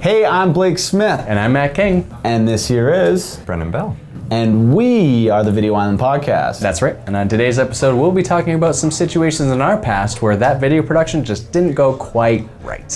Hey, I'm Blake Smith. And I'm Matt King. And this here is Brennan Bell. And we are the Video Island Podcast. That's right. And on today's episode, we'll be talking about some situations in our past where that video production just didn't go quite right.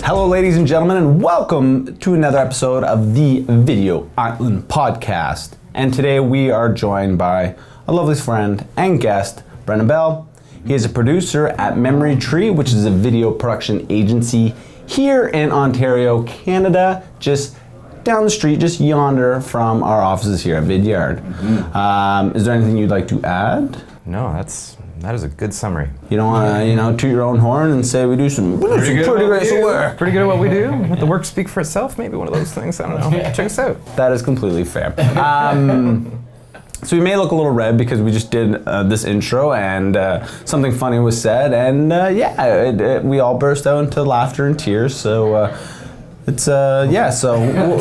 Hello, ladies and gentlemen, and welcome to another episode of the Video Island Podcast. And today we are joined by a lovely friend and guest, Brennan Bell. He is a producer at Memory Tree, which is a video production agency here in Ontario, Canada, just down the street, just yonder from our offices here at Vidyard. Mm-hmm. Is there anything you'd like to add? No, that is a good summary. You don't want to, toot your own horn and say we do some pretty great work. Pretty good at what we do. Let the work speak for itself. Maybe one of those things. I don't know. Check us out. That is completely fair. So we may look a little red because we just did this intro and something funny was said, and we all burst out into laughter and tears. So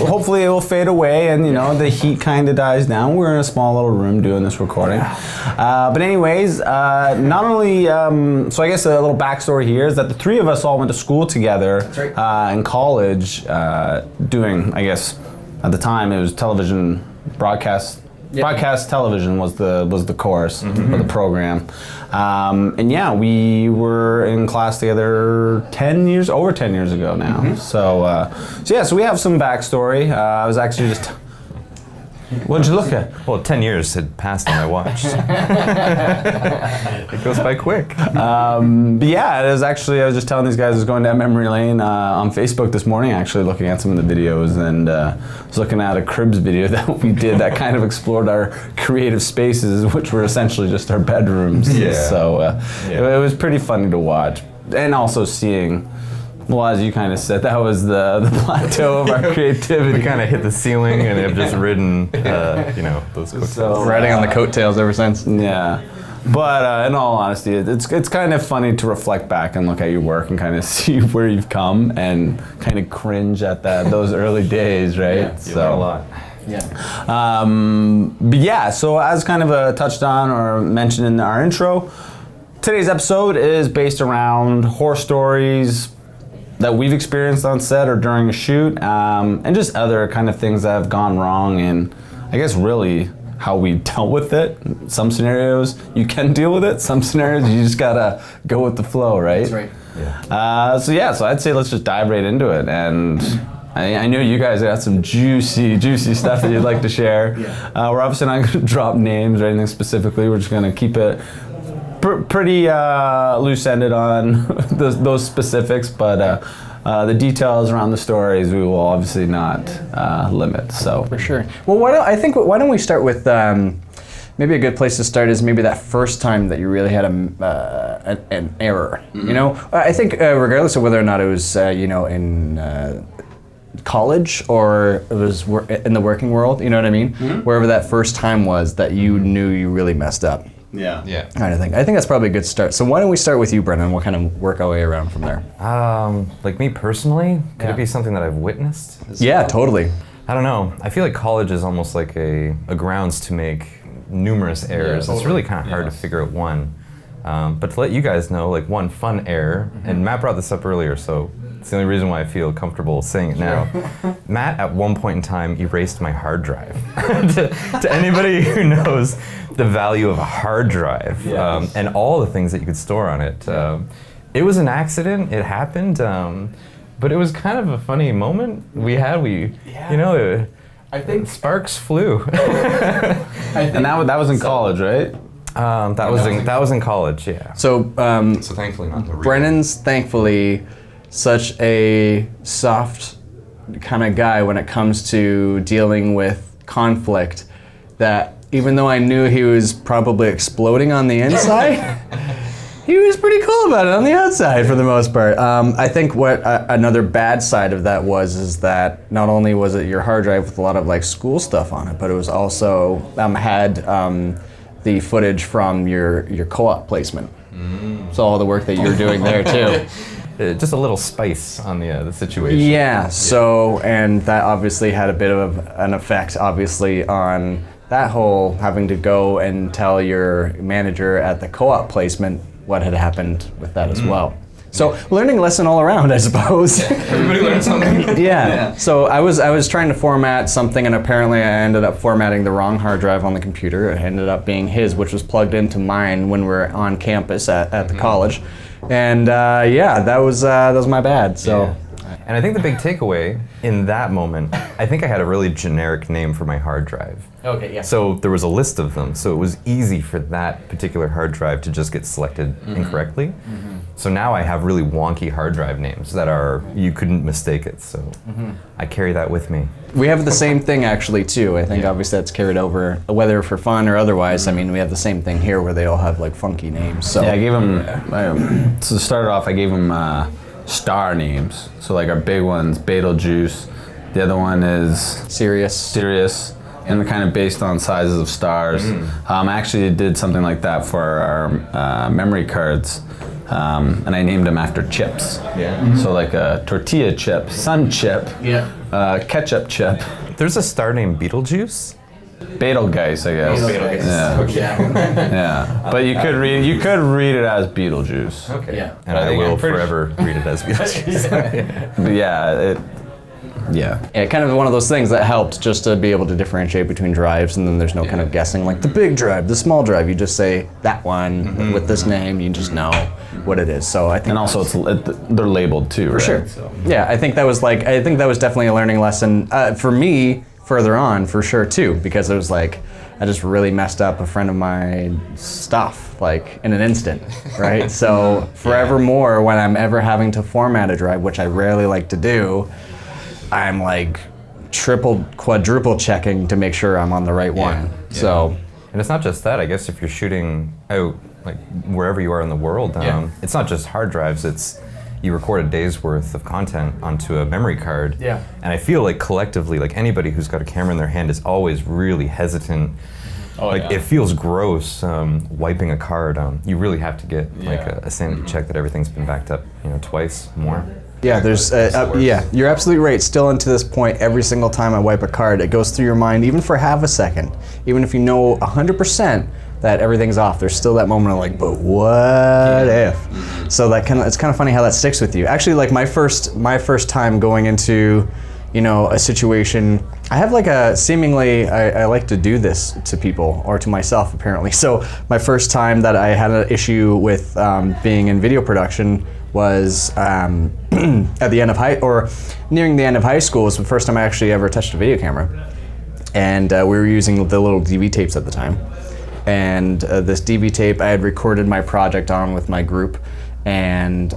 hopefully it will fade away and the heat kind of dies down. We're in a small little room doing this recording. But anyways, not only, so I guess a little backstory here is that the three of us all went to school together. That's right. In college, doing, I guess, at the time it was television broadcast. Yep. Broadcast television was the course or the program, we were in class together over 10 years ago now. Mm-hmm. So we have some backstory. I was actually just. What did you look at? Well, 10 years had passed on my watch. It goes by quick. But yeah, it was actually, I was just telling these guys I was going down memory lane on Facebook this morning, actually looking at some of the videos, and was looking at a Cribs video that we did that kind of explored our creative spaces, which were essentially just our bedrooms. Yeah. So it was pretty funny to watch. And also seeing, well, as you kind of said, that was the plateau of our creativity. We kind of hit the ceiling and have just ridden, those quick Riding on the coattails ever since. Yeah. But in all honesty, it's kind of funny to reflect back and look at your work and kind of see where you've come and kind of cringe at those early days, right? Yeah, you learn a lot. Yeah. So as kind of touched on or mentioned in our intro, today's episode is based around horror stories that we've experienced on set or during a shoot, and just other kind of things that have gone wrong, and I guess really how we dealt with it. Some scenarios you can deal with it, some scenarios you just gotta go with the flow, right? That's right. Yeah. So I'd say let's just dive right into it, and I know you guys got some juicy stuff that you'd like to share. Yeah. We're obviously not gonna drop names or anything specifically, we're just gonna keep it pretty loose-ended on those specifics, but the details around the stories we will obviously not limit. So for sure. Well, why don't we start with maybe a good place to start is maybe that first time that you really had an error. Mm-hmm. I think regardless of whether or not it was in college or it was in the working world, you know what I mean? Mm-hmm. Wherever that first time was that you knew you really messed up. Yeah. Kind of thing. I think that's probably a good start. So why don't we start with you, Brennan? We'll kind of work our way around from there. Like me personally, could it be something that I've witnessed? Yeah, totally. I don't know. I feel like college is almost like a grounds to make numerous errors. Yeah, It's really kind of hard to figure out one. But to let you guys know, like one fun error, and Matt brought this up earlier, so it's the only reason why I feel comfortable saying it now. Matt, at one point in time, erased my hard drive. to anybody who knows the value of a hard drive and all the things that you could store on it, it was an accident. It happened, but it was kind of a funny moment we had. I think sparks flew. And that was in college, right? That was in college, yeah. So thankfully not the real. Brennan's thankfully such a soft kind of guy when it comes to dealing with conflict that even though I knew he was probably exploding on the inside, he was pretty cool about it on the outside for the most part. I think what another bad side of that is that not only was it your hard drive with a lot of like school stuff on it, but it was also had the footage from your co-op placement. So all the work that you're doing there too. Just a little spice on the situation. Yeah, so, and that obviously had a bit of an effect, obviously, on that whole having to go and tell your manager at the co-op placement what had happened with that as well. So learning lesson all around, I suppose. Everybody learned something. Yeah. So I was trying to format something, and apparently I ended up formatting the wrong hard drive on the computer. It ended up being his, which was plugged into mine when we were on campus at the college. And that was my bad. So. Yeah. And I think the big takeaway in that moment, I think I had a really generic name for my hard drive. Okay, yeah. So there was a list of them, so it was easy for that particular hard drive to just get selected incorrectly. So now I have really wonky hard drive names that you couldn't mistake it, so I carry that with me. We have the same thing actually too. I think obviously that's carried over, whether for fun or otherwise. I mean, we have the same thing here where they all have like funky names. So Yeah, I gave them, to start off, I gave them star names. So like our big one's Betelgeuse, the other one is Sirius, and they're kind of based on sizes of stars. I actually did something like that for our memory cards. And I named them after chips. So like a tortilla chip, sun chip, ketchup chip. There's a star named Beetlejuice? Betelgeuse, I guess. Betelgeuse. Yeah. But you could read it as Beetlejuice. Okay. Yeah. And I will forever read it as Beetlejuice. But yeah, kind of one of those things that helped just to be able to differentiate between drives, and then there's no kind of guessing like the big drive, the small drive. You just say that one with this name, you just know what it is. So I think, and also they're labeled too, for right? sure. So. Yeah, I think that was definitely a learning lesson for me further on, for sure too, because it was like I just really messed up a friend of my stuff like in an instant, right? So forevermore, when I'm ever having to format a drive, which I rarely like to do, I'm like triple, quadruple checking to make sure I'm on the right one. So, and it's not just that. I guess if you're shooting out like wherever you are in the world, it's not just hard drives. It's you record a day's worth of content onto a memory card. Yeah. And I feel like collectively, like anybody who's got a camera in their hand is always really hesitant. It feels gross wiping a card. You really have to get like a sanity check that everything's been backed up, twice more. Yeah, there's you're absolutely right. Still, and to this point, every single time I wipe a card, it goes through your mind, even for half a second. Even if you know 100% that everything's off, there's still that moment of like, but what if? So it's kind of funny how that sticks with you. Actually, like my first time going into, a situation, I have like a seemingly, I like to do this to people or to myself apparently. So my first time that I had an issue with being in video production was at the end of nearing the end of high school. Was the first time I actually ever touched a video camera, and we were using the little DV tapes at the time. And this DV tape I had recorded my project on with my group, and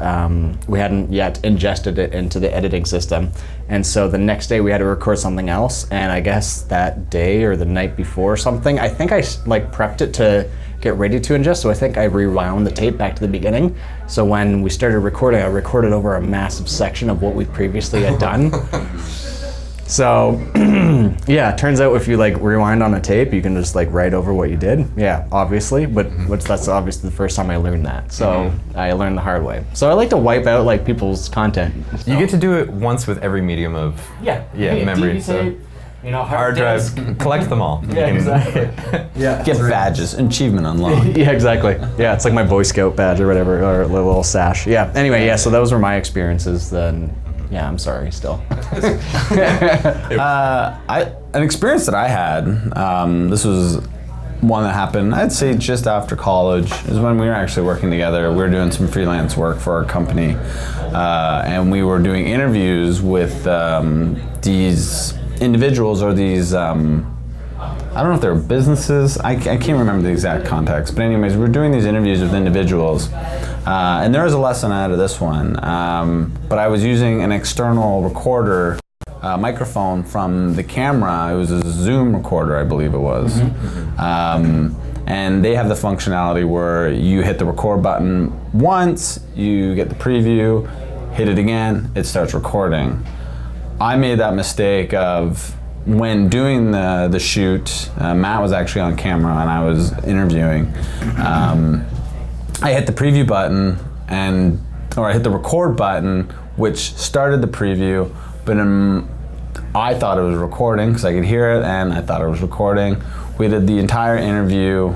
we hadn't yet ingested it into the editing system. And so the next day we had to record something else, and I guess that day or the night before or something, I think I like prepped it to get ready to ingest, so I think I rewound the tape back to the beginning. So when we started recording, I recorded over a massive section of what we previously had done. So, it turns out if you like rewind on a tape, you can just like write over what you did. Yeah, obviously, but that's obviously the first time I learned that. So I learned the hard way. So I like to wipe out like people's content. So. You get to do it once with every medium of memory. So. Hard drives, collect them all. Yeah, exactly. Get badges, achievement unlocked. Yeah, exactly. Yeah, it's like my Boy Scout badge or whatever, or a little sash. Yeah. Anyway, so those were my experiences. Then, I'm sorry. Still. An experience that I had. This was one that happened, I'd say, just after college. Is when we were actually working together. We were doing some freelance work for our company, and we were doing interviews with these individuals or these, I don't know if they were businesses, I can't remember the exact context, but anyways, we were doing these interviews with individuals, and there was a lesson out of this one, but I was using an external recorder microphone from the camera. It was a Zoom recorder, I believe it was, and they have the functionality where you hit the record button once, you get the preview, hit it again, it starts recording. I made that mistake of when doing the shoot, Matt was actually on camera and I was interviewing. I hit the preview button or I hit the record button, which started the preview, but I thought it was recording because I could hear it and I thought it was recording. we did the entire interview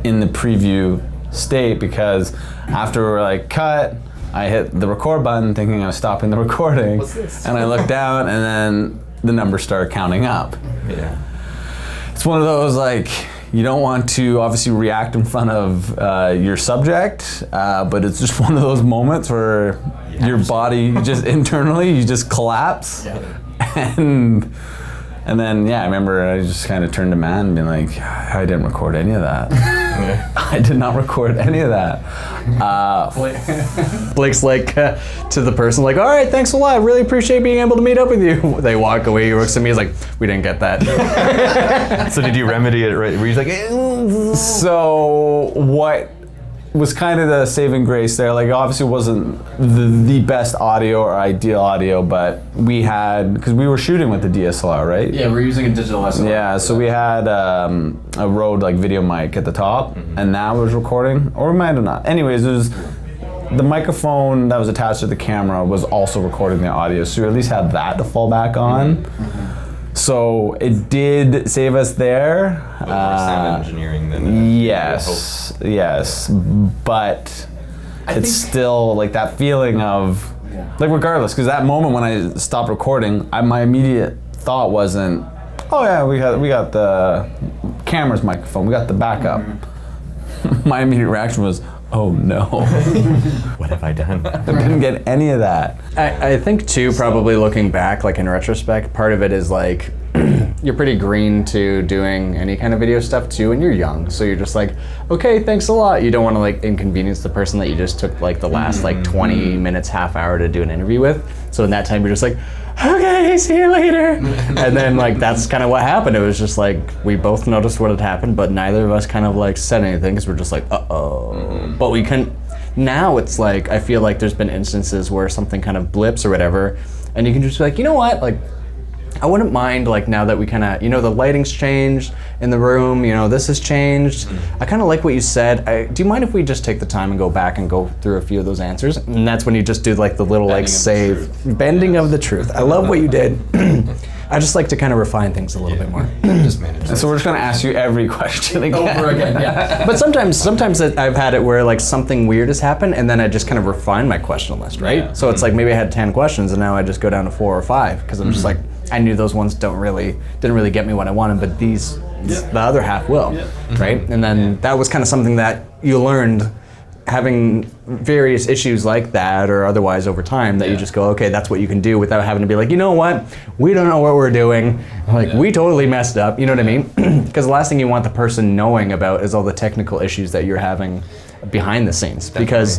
in the preview state because after we were like cut, I hit the record button thinking I was stopping the recording. What's this? And I looked down and then the numbers started counting up. Yeah. It's one of those like, you don't want to obviously react in front of your subject, but it's just one of those moments where your body just internally, you just collapse. Yeah. And then, I remember I just kind of turned to Matt and being like, I didn't record any of that. I did not record any of that. Blake's like to the person like, all right, thanks a lot. I really appreciate being able to meet up with you. They walk away. He looks at me. He's like, we didn't get that. So did you remedy it right? Were you like, So what was kind of the saving grace there, like obviously wasn't the best audio or ideal audio, but we had, because we were shooting with the DSLR, right? Yeah, we're using a digital SLR. Yeah, so we had a Rode like video mic at the top, and that was recording, or we might have not. Anyways, it was the microphone that was attached to the camera was also recording the audio, so we at least had that to fall back on. So it did save us there. more sound engineering than Yes, but it's still like that feeling of, like regardless, because that moment when I stopped recording, my immediate thought wasn't, oh yeah, we got the camera's microphone, we got the backup. My immediate reaction was, oh no. what have I done? I didn't get any of that. I think too, probably looking back, like in retrospect, part of it is like, you're pretty green to doing any kind of video stuff too, and you're young, so you're just like, okay, thanks a lot. You don't want to like inconvenience the person that you just took like the last like 20 minutes, half hour to do an interview with. So in that time, you're just like, okay, see you later. And then like that's kind of what happened. It was just like we both noticed what had happened, but neither of us kind of like said anything because we're just like, uh-oh. But we couldn't. Now it's like I feel like there's been instances where something kind of blips or whatever, and you can just be like, you know what, like I wouldn't mind like now that we kind of, the lighting's changed in the room, this has changed. I kind of like what you said. Do you mind if we just take the time and go back and go through a few of those answers? And that's when you just do like the little like save, bending of the truth. I love what you did. I just like to kind of refine things a little bit more. Just manage And so we're just gonna ask you every question again. Over again, yeah. But sometimes I've had it where like something weird has happened and then I just kind of refine my question list, right? Yeah. So it's like maybe I had 10 questions and now I just go down to 4 or 5 because I'm just like, I knew those ones didn't really get me what I wanted, but the other half will, right? And then that was kind of something that you learned having various issues like that or otherwise over time that you just go, okay, that's what you can do without having to be like, you know what, we don't know what we're doing. Like, we totally messed up, you know what I mean? Because the last thing you want the person knowing about is all the technical issues that you're having behind the scenes. Because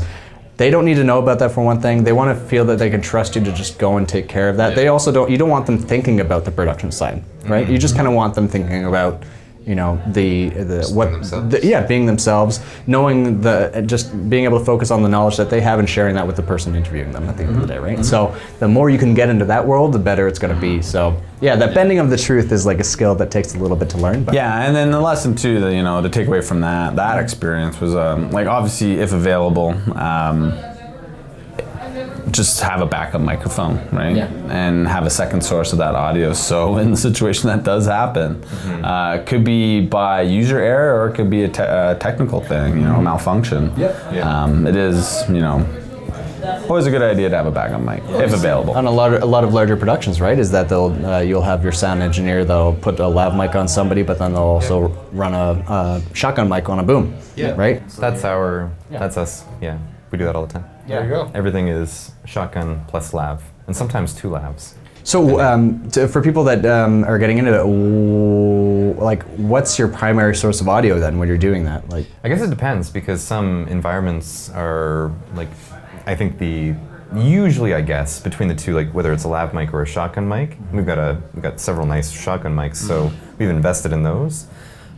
they don't need to know about that for one thing. They want to feel that they can trust you to just go and take care of that. They also you don't want them thinking about the production side, right? You just kind of want them thinking about, being themselves, knowing just being able to focus on the knowledge that they have and sharing that with the person interviewing them at the end of the day, right? So the more you can get into that world, the better it's going to be. So that bending of the truth is like a skill that takes a little bit to learn. But. Yeah, and then the lesson too, that to take away from that experience was like obviously if available, just have a backup microphone, right? Yeah. And have a second source of that audio. So in the situation that does happen, it could be by user error or it could be a technical thing, a malfunction. It is, always a good idea to have a backup mic if available. On a lot of larger productions, right? Is that you'll have your sound engineer, they'll put a lav mic on somebody, but then they'll also run a shotgun mic on a boom. Right? That's us. Yeah, we do that all the time. There you go. Everything is shotgun plus lav, and sometimes 2 lavs. So for people that are getting into it, like what's your primary source of audio then when you're doing that? Like, I guess it depends because some environments are like, I think usually I guess between the two, like whether it's a lav mic or a shotgun mic, we've got several nice shotgun mics, so we've invested in those.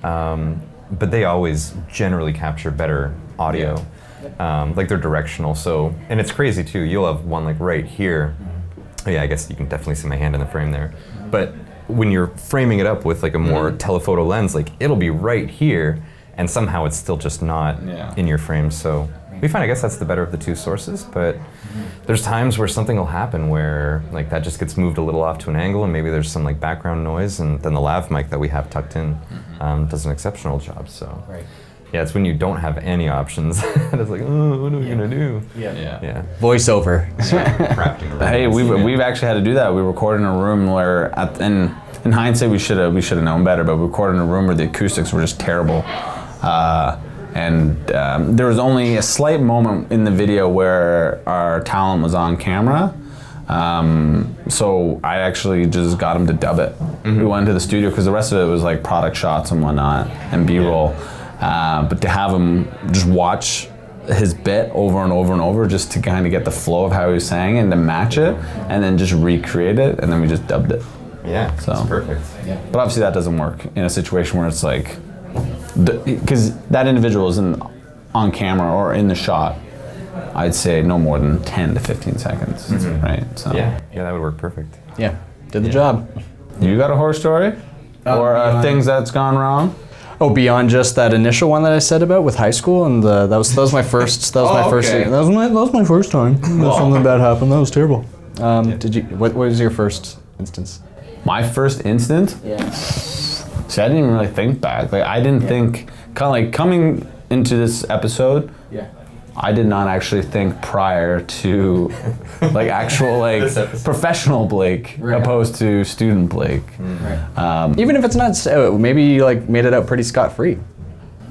But they always generally capture better audio. Like they're directional, and it's crazy too. You'll have one like right here. Yeah, I guess you can definitely see my hand in the frame there. But when you're framing it up with like a more telephoto lens, like it'll be right here, and somehow it's still just not in your frame. So we find, I guess that's the better of the two sources, but there's times where something will happen where like that just gets moved a little off to an angle and maybe there's some like background noise, and then the lav mic that we have tucked in does an exceptional job, so. Right. Yeah, it's when you don't have any options. It's like, oh, what are we gonna do? Yeah. Voiceover. Hey, we've actually had to do that. We recorded in a room where, in hindsight, we should have known better. But we recorded in a room where the acoustics were just terrible, and there was only a slight moment in the video where our talent was on camera. So I actually just got him to dub it. We went to the studio because the rest of it was like product shots and whatnot and B-roll. But to have him just watch his bit over and over and over just to kind of get the flow of how he was saying and to match it and then just recreate it, and then we just dubbed it. Yeah, so it's perfect. Yeah. But obviously that doesn't work in a situation where it's like, because that individual isn't on camera or in the shot, I'd say no more than 10 to 15 seconds, right? So Yeah, that would work perfect. Yeah, did the job. You got a horror story? Or things that's gone wrong? Oh, beyond just that initial one that I said about with high school, and that was my first. That was my first. Okay. That was my first time. Something bad happened. That was terrible. Did you? What was your first instance? My first instant? Yeah. See, I didn't even really think back. Like, I didn't think, kind of like coming into this episode, Yeah. I did not actually think prior to like actual like professional Blake opposed to student Blake. Right. Even if it's not, maybe you like made it out pretty scot-free.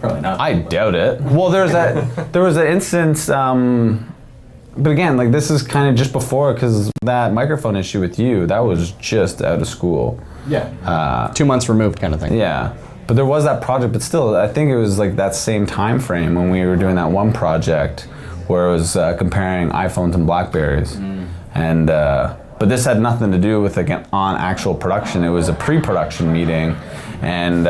Probably not. I doubt it. Well, there was an instance, but again, like this is kind of just before, because that microphone issue with you, that was just out of school. Yeah. 2 months removed kind of thing. Yeah. But there was that project, but still, I think it was like that same time frame when we were doing that one project where it was comparing iPhones and Blackberries. And but this had nothing to do with like on actual production. It was a pre-production meeting, and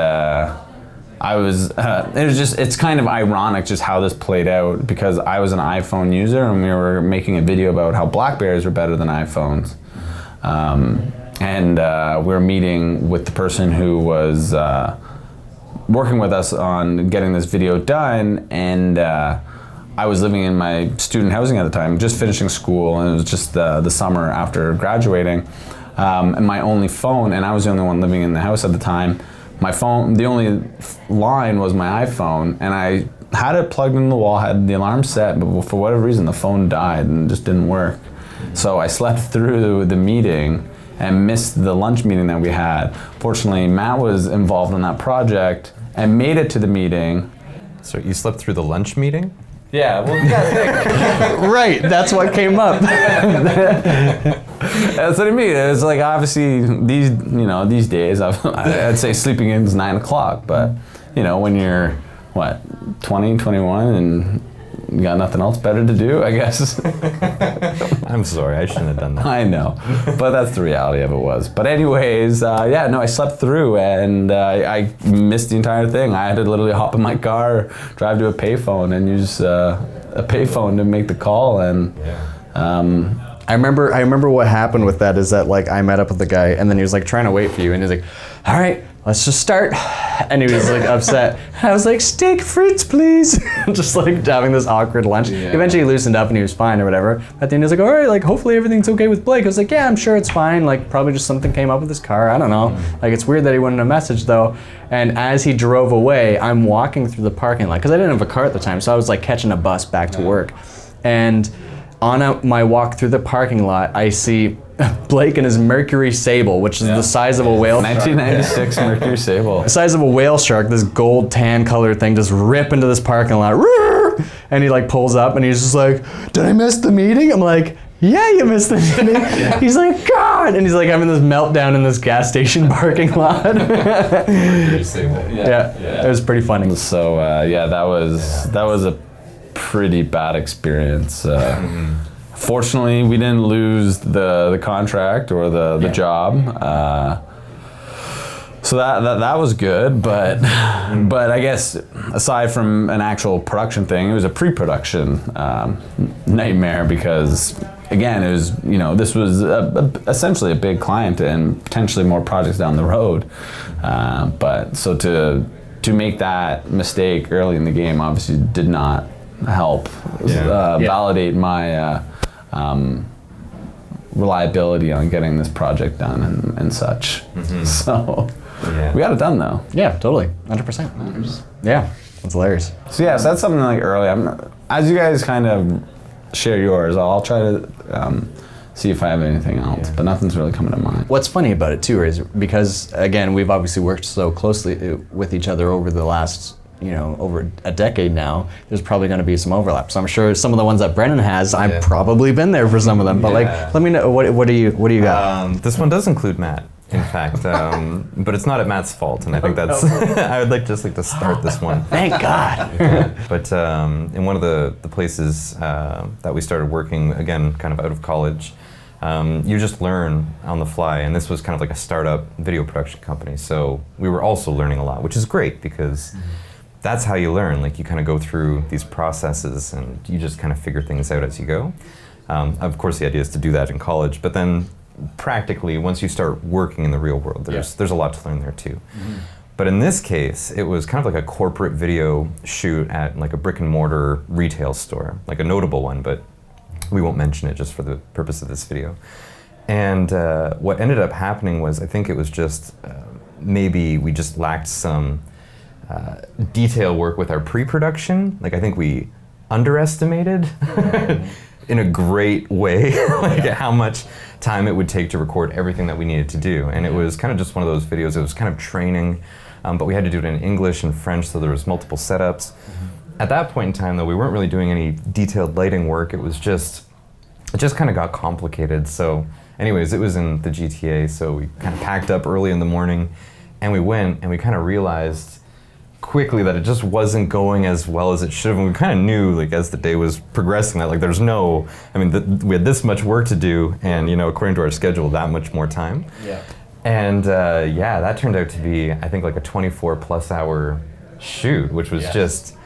it's kind of ironic just how this played out, because I was an iPhone user and we were making a video about how Blackberries were better than iPhones. And we were meeting with the person who was working with us on getting this video done, and I was living in my student housing at the time, just finishing school, and it was just the summer after graduating, and my only phone, and I was the only one living in the house at the time, my phone, the only line was my iPhone, and I had it plugged into the wall, had the alarm set, but for whatever reason the phone died and just didn't work. So I slept through the meeting and missed the lunch meeting that we had. Fortunately, Matt was involved in that project and made it to the meeting. So you slept through the lunch meeting? Yeah, well, you gotta think. Right, that's what came up. That's what I mean. It's like, obviously these days I'd say sleeping in is 9 o'clock, but when you're what, 20, 21 and you got nothing else better to do, I guess. I'm sorry, I shouldn't have done that. I know, but that's the reality of it was. But anyways, I slept through, and I missed the entire thing. I had to literally hop in my car, drive to a payphone, and use a payphone to make the call. And I remember what happened with that is that like I met up with the guy, and then he was like trying to wait for you, and he's like, all right, let's just start. And he was like upset. I was like, steak frites, please. Just like having this awkward lunch. Yeah. Eventually he loosened up and he was fine or whatever. At the end he was like, all right, like hopefully everything's okay with Blake. I was like, yeah, I'm sure it's fine. Like probably just something came up with his car. I don't know. Like it's weird that he wouldn't have messaged though. And as he drove away, I'm walking through the parking lot because I didn't have a car at the time. So I was like catching a bus back to work. And on my walk through the parking lot, I see Blake and his Mercury Sable, which is the size of a whale shark. 1996 Mercury Sable. The size of a whale shark, this gold tan colored thing just rip into this parking lot. And he like pulls up and he's just like, did I miss the meeting? I'm like, yeah, you missed the meeting. He's like, God! And he's like having this meltdown in this gas station parking lot. Yeah, it was pretty funny. So that was a pretty bad experience. Fortunately, we didn't lose the contract or the job. So that was good, but I guess aside from an actual production thing, it was a pre-production nightmare because again, it was this was essentially a big client and potentially more projects down the road. But so to make that mistake early in the game obviously did not help validate my reliability on getting this project done and such. So we got it done though. Yeah, totally, 100%. Yeah, that's hilarious. So yeah, so that's something like early. As you guys kind of share yours, I'll try to see if I have anything else, but nothing's really coming to mind. What's funny about it too is because, again, we've obviously worked so closely with each other over the last, over a decade now, there's probably going to be some overlap. So I'm sure some of the ones that Brennan has, I've probably been there for some of them, but let me know, what do you got? This one does include Matt, in fact, but it's not at Matt's fault, and I think that's, I would like to start this one. Thank God. But in one of the places that we started working, again, kind of out of college, you just learn on the fly, and this was kind of like a startup video production company, so we were also learning a lot, which is great because that's how you learn. Like, you kind of go through these processes and you just kind of figure things out as you go. Of course, the idea is to do that in college, but then practically, once you start working in the real world, there's a lot to learn there too. But in this case, it was kind of like a corporate video shoot at like a brick and mortar retail store, like a notable one, but we won't mention it just for the purpose of this video. And what ended up happening was, I think it was just maybe we just lacked some detail work with our pre-production. Like, I think we underestimated in a great way how much time it would take to record everything that we needed to do. And it was kind of just one of those videos. It was kind of training, but we had to do it in English and French, so there was multiple setups. At that point in time, though, we weren't really doing any detailed lighting work. It just kind of got complicated. So anyways, it was in the GTA, so we kind of packed up early in the morning, and we went, and we kind of realized quickly that it just wasn't going as well as it should have. And we kind of knew, like, as the day was progressing, that, like, there's no, we had this much work to do, and, according to our schedule, that much more time. And that turned out to be, I think, like a 24+ hour shoot, which was just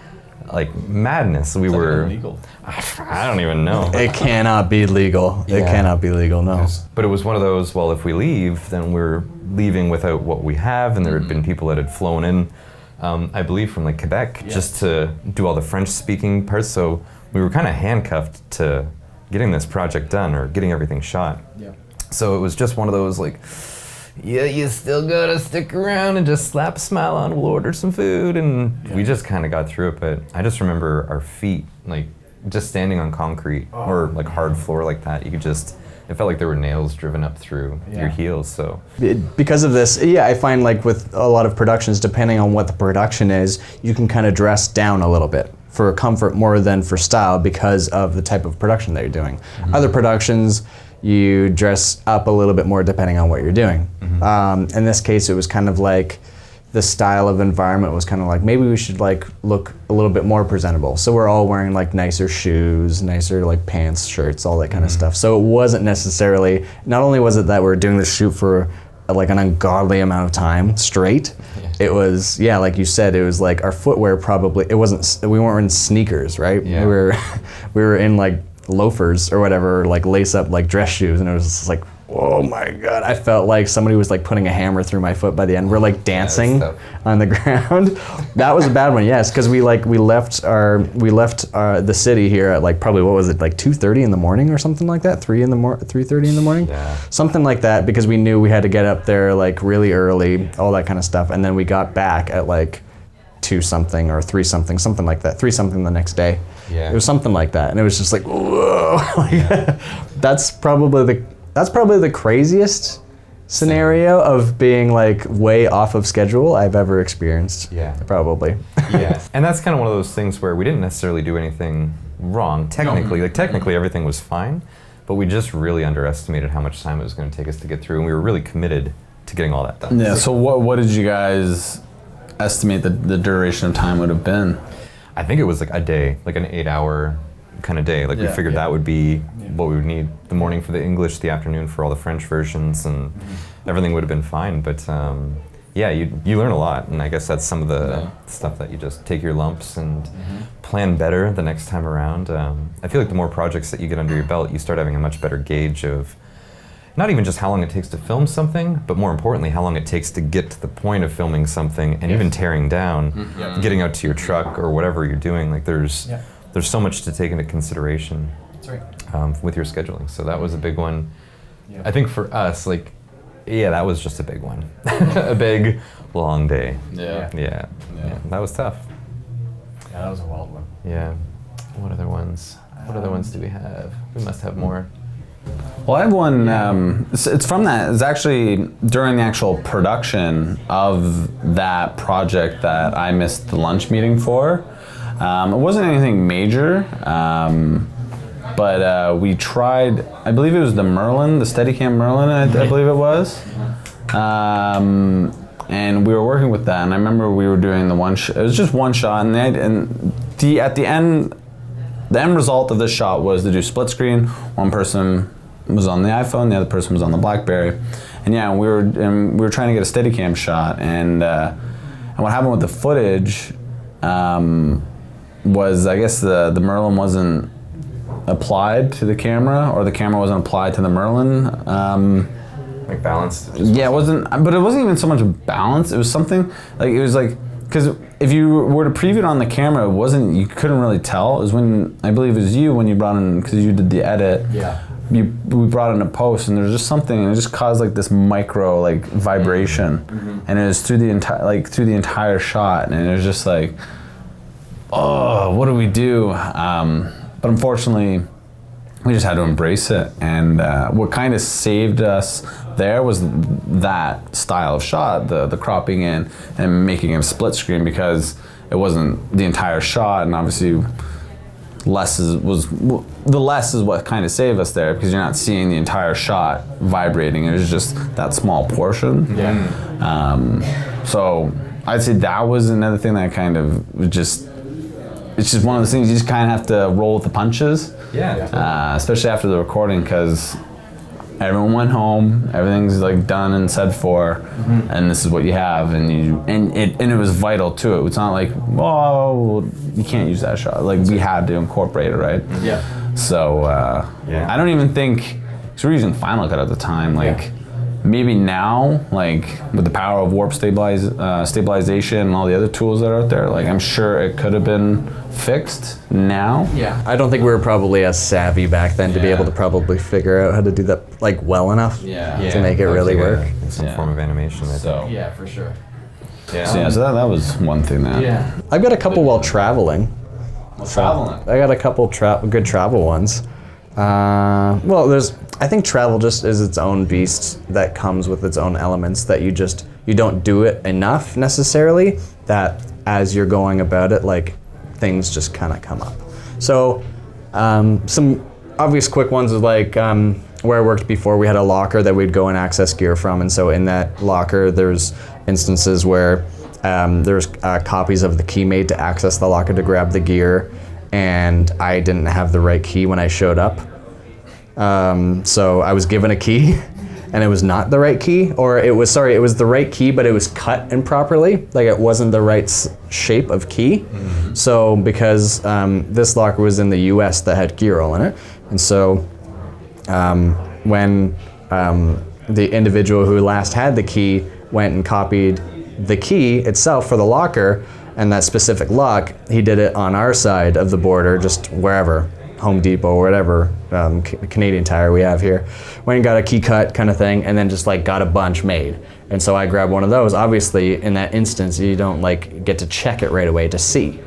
like madness. We were illegal. I don't even know. It cannot be legal. It cannot be legal, no. But it was one of those, well, if we leave, then we're leaving without what we have, and there had been people that had flown in, I believe from like Quebec, just to do all the French speaking parts, so we were kind of handcuffed to getting this project done, or getting everything shot. So it was just one of those, like, you still gotta stick around and just slap a smile on, we'll order some food, and we just kind of got through it. But I just remember our feet, like, just standing on concrete or like hard floor like that, you could just, it felt like there were nails driven up through your heels. So because of this, I find, like, with a lot of productions, depending on what the production is, you can kind of dress down a little bit for comfort more than for style because of the type of production that you're doing. Other productions, you dress up a little bit more depending on what you're doing. In this case, it was kind of like the style of environment was kind of like, maybe we should, like, look a little bit more presentable. So we're all wearing, like, nicer shoes, nicer, like, pants, shirts, all that kind of stuff. So it wasn't necessarily, not only was it that we're doing this shoot for like an ungodly amount of time straight, it was, like you said, it was like our footwear probably, we weren't in sneakers, right? We were in, like, loafers or whatever, like lace up, like, dress shoes, and it was just like, oh my God, I felt like somebody was, like, putting a hammer through my foot by the end. We're, like, dancing on the ground. That was a bad one, yes, because we left the city here at, like, probably, what was it, like 2:30 in the morning or something like that, 3:30 in the morning, something like that, because we knew we had to get up there, like, really early, all that kind of stuff, and then we got back at, like, 2 something or 3 something, something like that, 3 something the next day. It was something like that, and it was just like, whoa. That's probably the craziest scenario of being, like, way off of schedule I've ever experienced. Probably. And that's kind of one of those things where we didn't necessarily do anything wrong technically. Like, technically everything was fine, but we just really underestimated how much time it was going to take us to get through, and we were really committed to getting all that done. So what did you guys estimate the duration of time would have been? I think it was like a day, like an 8-hour kind of day. Like, we figured that would be what we would need. The morning for the English, the afternoon for all the French versions, and everything would have been fine. But you learn a lot, and I guess that's some of the stuff that you just take your lumps and plan better the next time around. I feel like the more projects that you get under your belt, you start having a much better gauge of not even just how long it takes to film something, but more importantly, how long it takes to get to the point of filming something and even tearing down, getting out to your truck or whatever you're doing. Like, there's there's so much to take into consideration. That's right. With your scheduling. So that was a big one. Yeah. I think for us, like, yeah, that was just a big one. A big, long day. Yeah. That was tough. Yeah, that was a wild one. Yeah. What other ones? What other ones do we have? We must have more. Well, I have one. It's from that. It's actually during the actual production of that project that I missed the lunch meeting for. It wasn't anything major, but we tried. I believe it was the Merlin, the Steadicam Merlin. I believe it was. And we were working with that. And I remember we were doing the one. It was just one shot, and at the end. The end result of this shot was to do split screen. One person was on the iPhone, the other person was on the BlackBerry, and yeah, we were trying to get a Steadicam shot. And what happened with the footage was, I guess the Merlin wasn't applied to the camera, or the camera wasn't applied to the Merlin. Like balanced? Yeah, it wasn't. But it wasn't even so much balance. It was something like it was like. Because if you were to preview it on the camera, it wasn't, you couldn't really tell. It was when, I believe it was you, when you brought in, because you did the edit. Yeah. We brought in a post, and there was just something, and it just caused like this micro like vibration, and it was through the entire shot, and it was just like, oh, what do we do? But unfortunately, we just had to embrace it. And what kind of saved us there was that style of shot, the cropping in and making it a split screen, because it wasn't the entire shot, and obviously less is what kind of saved us there, because you're not seeing the entire shot vibrating. It was just that small portion. Yeah. So I'd say that was another thing that kind of was just. It's just one of those things you just kind of have to roll with the punches. Yeah. Especially after the recording, because everyone went home, everything's like done and said for, and this is what you have, and it was vital to it. It's not like, oh, you can't use that shot. Like, we had to incorporate it, right? Yeah. So I don't even think, because we were using Final Cut at the time, like maybe now, like with the power of warp stabilization and all the other tools that are out there, like I'm sure it could have been fixed now. Yeah. I don't think we were probably as savvy back then to be able to probably figure out how to do that like well enough to make it really work. Some form of animation. Yeah, for sure. Yeah. So that was one thing that. Yeah. I've got a couple while traveling. I got a couple good travel ones. I think travel just is its own beast that comes with its own elements that you don't do it enough necessarily, that as you're going about it, like things just kind of come up. So some obvious quick ones is like where I worked before, we had a locker that we'd go and access gear from, and so in that locker there's instances where there's copies of the key made to access the locker to grab the gear, and I didn't have the right key when I showed up. So I was given a key and it was not the right key, or it was the right key, but it was cut improperly. Like, it wasn't the right shape of key. So because this locker was in the US that had gear all in it, and so when the individual who last had the key went and copied the key itself for the locker and that specific lock, he did it on our side of the border, just wherever, Home Depot or whatever, Canadian Tire we have here. Went and got a key cut kind of thing, and then just like got a bunch made. And so I grabbed one of those. Obviously, in that instance, you don't like get to check it right away to see.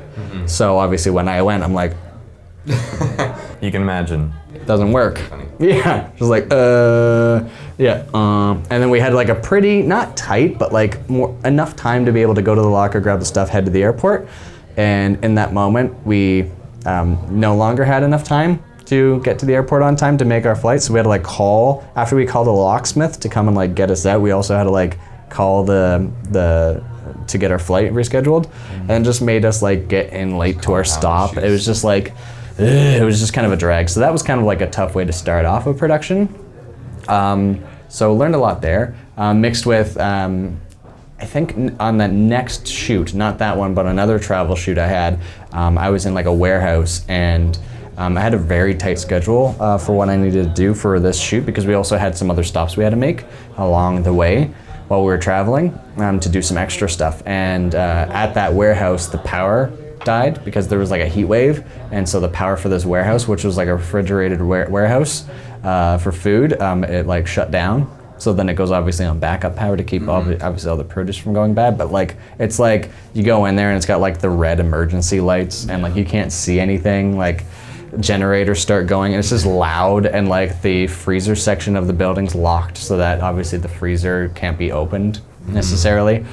So obviously when I went, I'm like, you can imagine. It doesn't work. Yeah, just like, and then we had like a pretty, not tight, but like enough time to be able to go to the locker, grab the stuff, head to the airport. And in that moment, we no longer had enough time to get to the airport on time to make our flight. So we had to like call, after we called a locksmith to come and like get us out, we also had to like call to get our flight rescheduled, and just made us like get in late to our stop. It was just like, it was just kind of a drag. So that was kind of like a tough way to start off a production. So learned a lot there, mixed with, I think on the next shoot, not that one, but another travel shoot I had, I was in like a warehouse, and I had a very tight schedule for what I needed to do for this shoot, because we also had some other stops we had to make along the way while we were traveling to do some extra stuff. And at that warehouse, the power died because there was like a heat wave, and so the power for this warehouse, which was like a refrigerated warehouse for food, it like shut down. So then it goes obviously on backup power to keep obviously all the produce from going bad. But like it's like you go in there and it's got like the red emergency lights, and like you can't see anything. Like generators start going and it's just loud, and like the freezer section of the building's locked so that obviously the freezer can't be opened necessarily.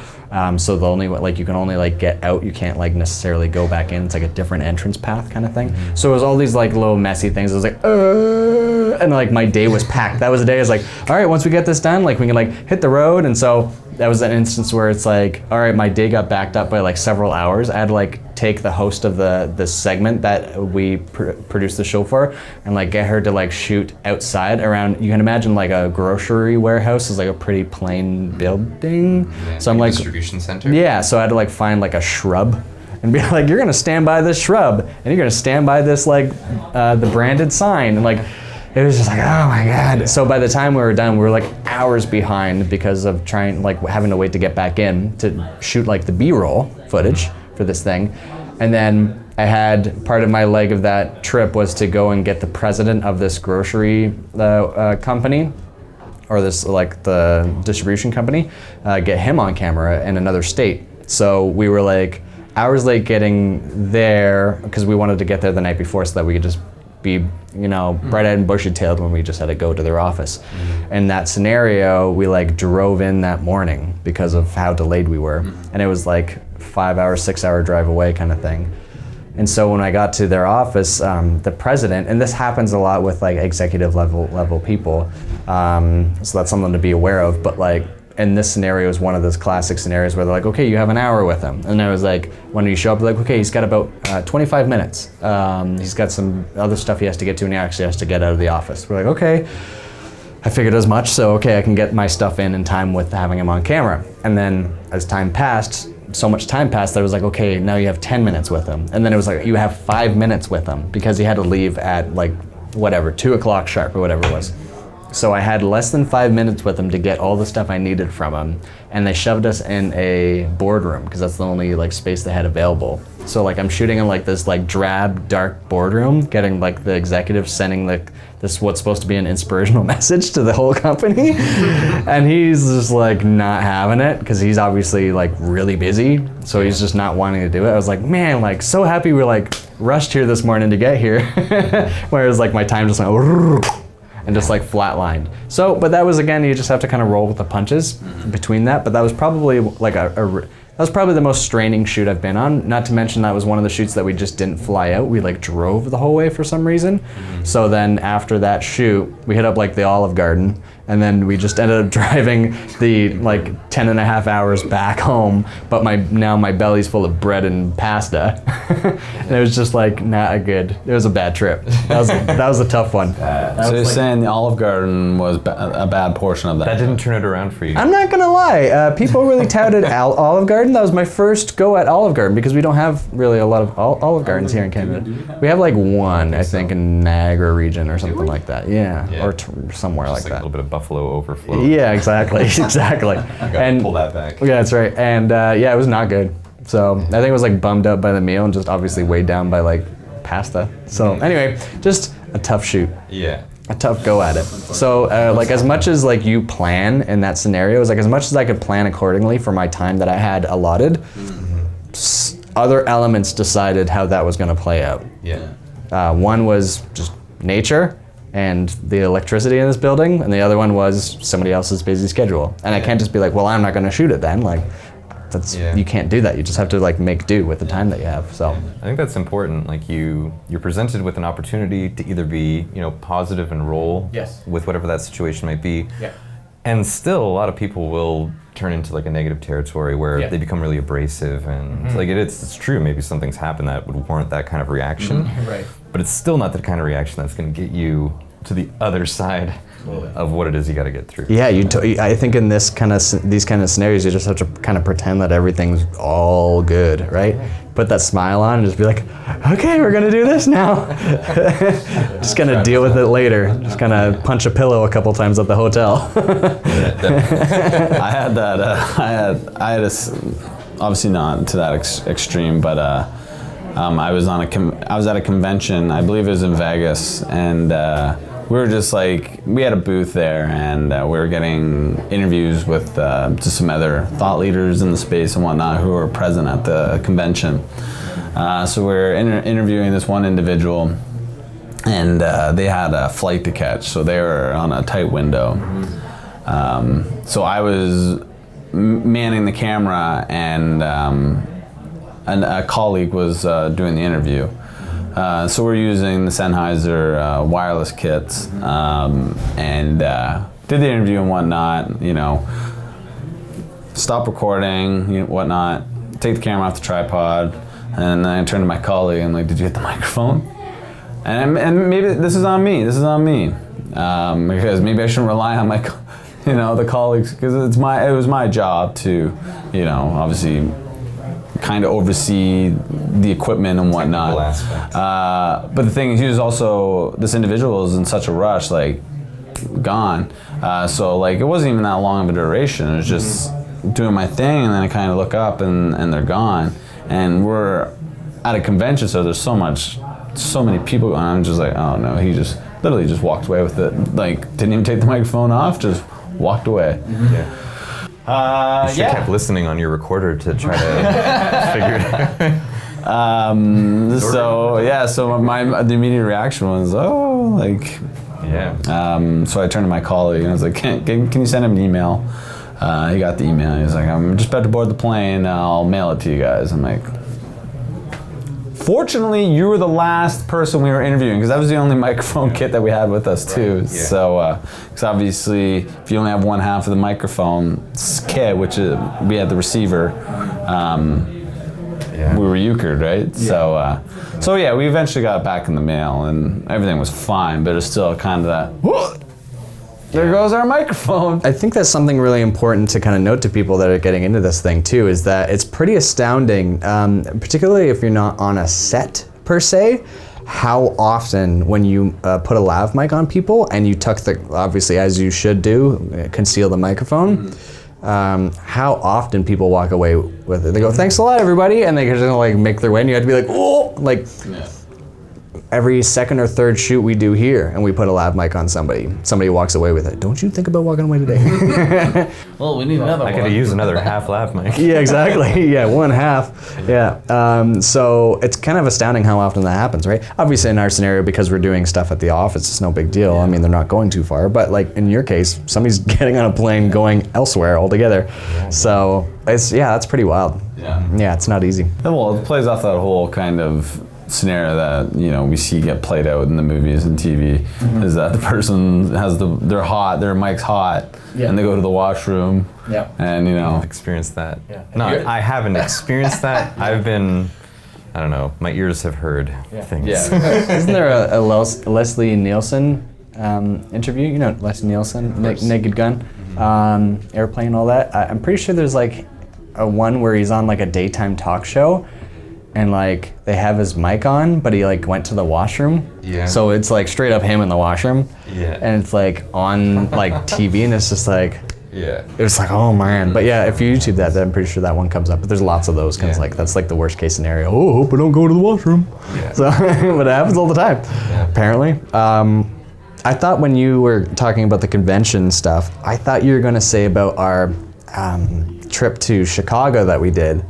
So the only like you can only like get out, you can't like necessarily go back in. It's like a different entrance path kind of thing. So it was all these like little messy things. It was like and like my day was packed. That was the day I was like, all right, once we get this done, like we can like hit the road. And so that was an instance where it's like, all right, my day got backed up by like several hours. I had to like take the host of the segment that we produced the show for and like get her to like shoot outside around, you can imagine like a grocery warehouse is like a pretty plain building. Yeah, so I'm like, distribution center. Yeah, so I had to like find like a shrub and be like, you're gonna stand by this shrub and you're gonna stand by this like the branded sign, and like it was just like, oh my god. So by the time we were done, we were like hours behind because of having to wait to get back in to shoot like the B-roll footage for this thing. And then I had part of my leg of that trip was to go and get the president of this grocery company, or this like the distribution company, get him on camera in another state. So we were like hours late getting there because we wanted to get there the night before so that we could just be, you know, bright-eyed and bushy-tailed when we just had to go to their office. In that scenario, we like drove in that morning because of how delayed we were. And it was like 5-hour, 6-hour drive away kind of thing. And so when I got to their office, the president, and this happens a lot with like executive level people, so that's something to be aware of, but like in this scenario is one of those classic scenarios where they're like, okay, you have an hour with him. And I was like, when you show up, like, okay, he's got about 25 minutes. He's got some other stuff he has to get to, and he actually has to get out of the office. We're like, okay, I figured as much, so okay, I can get my stuff in time with having him on camera. And then as time passed, so much time passed that I was like, okay, now you have 10 minutes with him. And then it was like, you have 5 minutes with him because he had to leave at like, whatever, 2 o'clock sharp or whatever it was. So I had less than 5 minutes with him to get all the stuff I needed from him, and they shoved us in a boardroom because that's the only like space they had available. So like I'm shooting in like this like drab, dark boardroom, getting like the executive sending like this what's supposed to be an inspirational message to the whole company, and he's just like not having it because he's obviously like really busy, so he's just not wanting to do it. I was like, man, like so happy we're like rushed here this morning to get here, whereas like my time just went and just like flatlined. So, but that was, again, you just have to kind of roll with the punches between that. But that was probably like that was probably the most straining shoot I've been on. Not to mention that was one of the shoots that we just didn't fly out. We like drove the whole way for some reason. So then after that shoot, we hit up like the Olive Garden, and then we just ended up driving the like 10.5 hours back home. But now my belly's full of bread and pasta. And it was just like not a good, it was a bad trip. That was a tough one. So you're saying the Olive Garden was a bad portion of that? That didn't turn it around for you. I'm not gonna lie, people really touted Olive Garden. That was my first go at Olive Garden because we don't have really a lot of Olive Gardens here in Canada. We have like one, I think, in Niagara region or something like that. Yeah. Or somewhere like Just that. A little bit of Buffalo overflow. Yeah, exactly, exactly. And pull that back. Yeah, that's right. And yeah, it was not good. So I think I was like bummed out by the meal and just obviously weighed down by like pasta. So anyway, just a tough shoot. Yeah. A tough go at it. So like as much as like you plan in that scenario, it was like as much as I could plan accordingly for my time that I had allotted, other elements decided how that was going to play out. Yeah. One was just nature and the electricity in this building, and the other one was somebody else's busy schedule. And I can't just be like, well, I'm not going to shoot it then. Like, you can't do that. You just have to like make do with the time that you have. So I think that's important. Like you're presented with an opportunity to either be, positive and roll with whatever that situation might be. Yeah. And still a lot of people will turn into like a negative territory where they become really abrasive and like it's true, maybe something's happened that would warrant that kind of reaction. Right. But it's still not the kind of reaction that's going to get you to the other side of what it is you got to get through. Yeah, I think in these kind of scenarios, you just have to kind of pretend that everything's all good, right? Put that smile on and just be like, okay, we're gonna do this now. Just gonna deal with it later. Just gonna punch a pillow a couple times at the hotel. I had that. I had obviously not to that extreme, but I was at a convention, I believe it was in Vegas, and we were just like, we had a booth there, and we were getting interviews with just some other thought leaders in the space and whatnot who were present at the convention. So we were interviewing this one individual, and they had a flight to catch, so they were on a tight window. So I was manning the camera, and a colleague was doing the interview. So we're using the Sennheiser wireless kits, and did the interview and whatnot, you know, stop recording, you know, whatnot, take the camera off the tripod, and then I turned to my colleague and like, did you get the microphone? And maybe this is on me, because maybe I shouldn't rely on my, you know, the colleagues, because it was my job to, you know, obviously kind of oversee the equipment and whatnot. But the thing is, this individual was in such a rush, like, gone. So like, it wasn't even that long of a duration. It was just doing my thing, and then I kind of look up and they're gone. And we're at a convention, so there's so many people going. I'm just like, oh no, he just literally just walked away with it. Like, didn't even take the microphone off, just walked away. You should have kept listening on your recorder to try to figure it out. So the immediate reaction was, oh, like, yeah. So I turned to my colleague and I was like, can you send him an email? He got the email. He was like, I'm just about to board the plane. I'll mail it to you guys. I'm like, fortunately, you were the last person we were interviewing, because that was the only microphone kit that we had with us too. Right. Yeah. So, because obviously, if you only have one half of the microphone kit, which we had the receiver, we were euchred, right? Yeah. So yeah, we eventually got it back in the mail, and everything was fine. But it's still kind of that. Whoa! There goes our microphone. I think that's something really important to kind of note to people that are getting into this thing too, is that it's pretty astounding, particularly if you're not on a set per se, how often when you put a lav mic on people and you tuck obviously as you should do, conceal the microphone, how often people walk away with it. They go, thanks a lot everybody, and they just like make their way, and you have to be like, oh, like, every second or third shoot we do here, and we put a lav mic on somebody walks away with it. Don't you think about walking away today? Well, we need another one. I could use another half lav mic. Yeah, exactly. Yeah, one half. Yeah. So it's kind of astounding how often that happens, right? Obviously in our scenario, because we're doing stuff at the office, it's no big deal. I mean, they're not going too far, but like in your case, somebody's getting on a plane going elsewhere altogether. So that's pretty wild. Yeah, it's not easie. Well, it plays off that whole kind of scenario that, you know, we see get played out in the movies and TV, is that the person has their mic's hot, and they go to the washroom, and, you know. I've experienced that. No, I haven't experienced that. I've been, I don't know, my ears have heard things. Isn't there a Leslie Nielsen interview? You know Leslie Nielsen, Naked Gun, Airplane, all that. I'm pretty sure there's like a one where he's on like a daytime talk show, and like they have his mic on, but he like went to the washroom. Yeah. So it's like straight up him in the washroom. Yeah. And it's like on like TV, and it's just like, it was like, oh man. But yeah, if you YouTube that, then I'm pretty sure that one comes up. But there's lots of those, because like that's like the worst case scenario. Oh, hope I don't go to the washroom. Yeah. So, but it happens all the time, apparently. I thought when you were talking about the convention stuff, I thought you were going to say about our trip to Chicago that we did.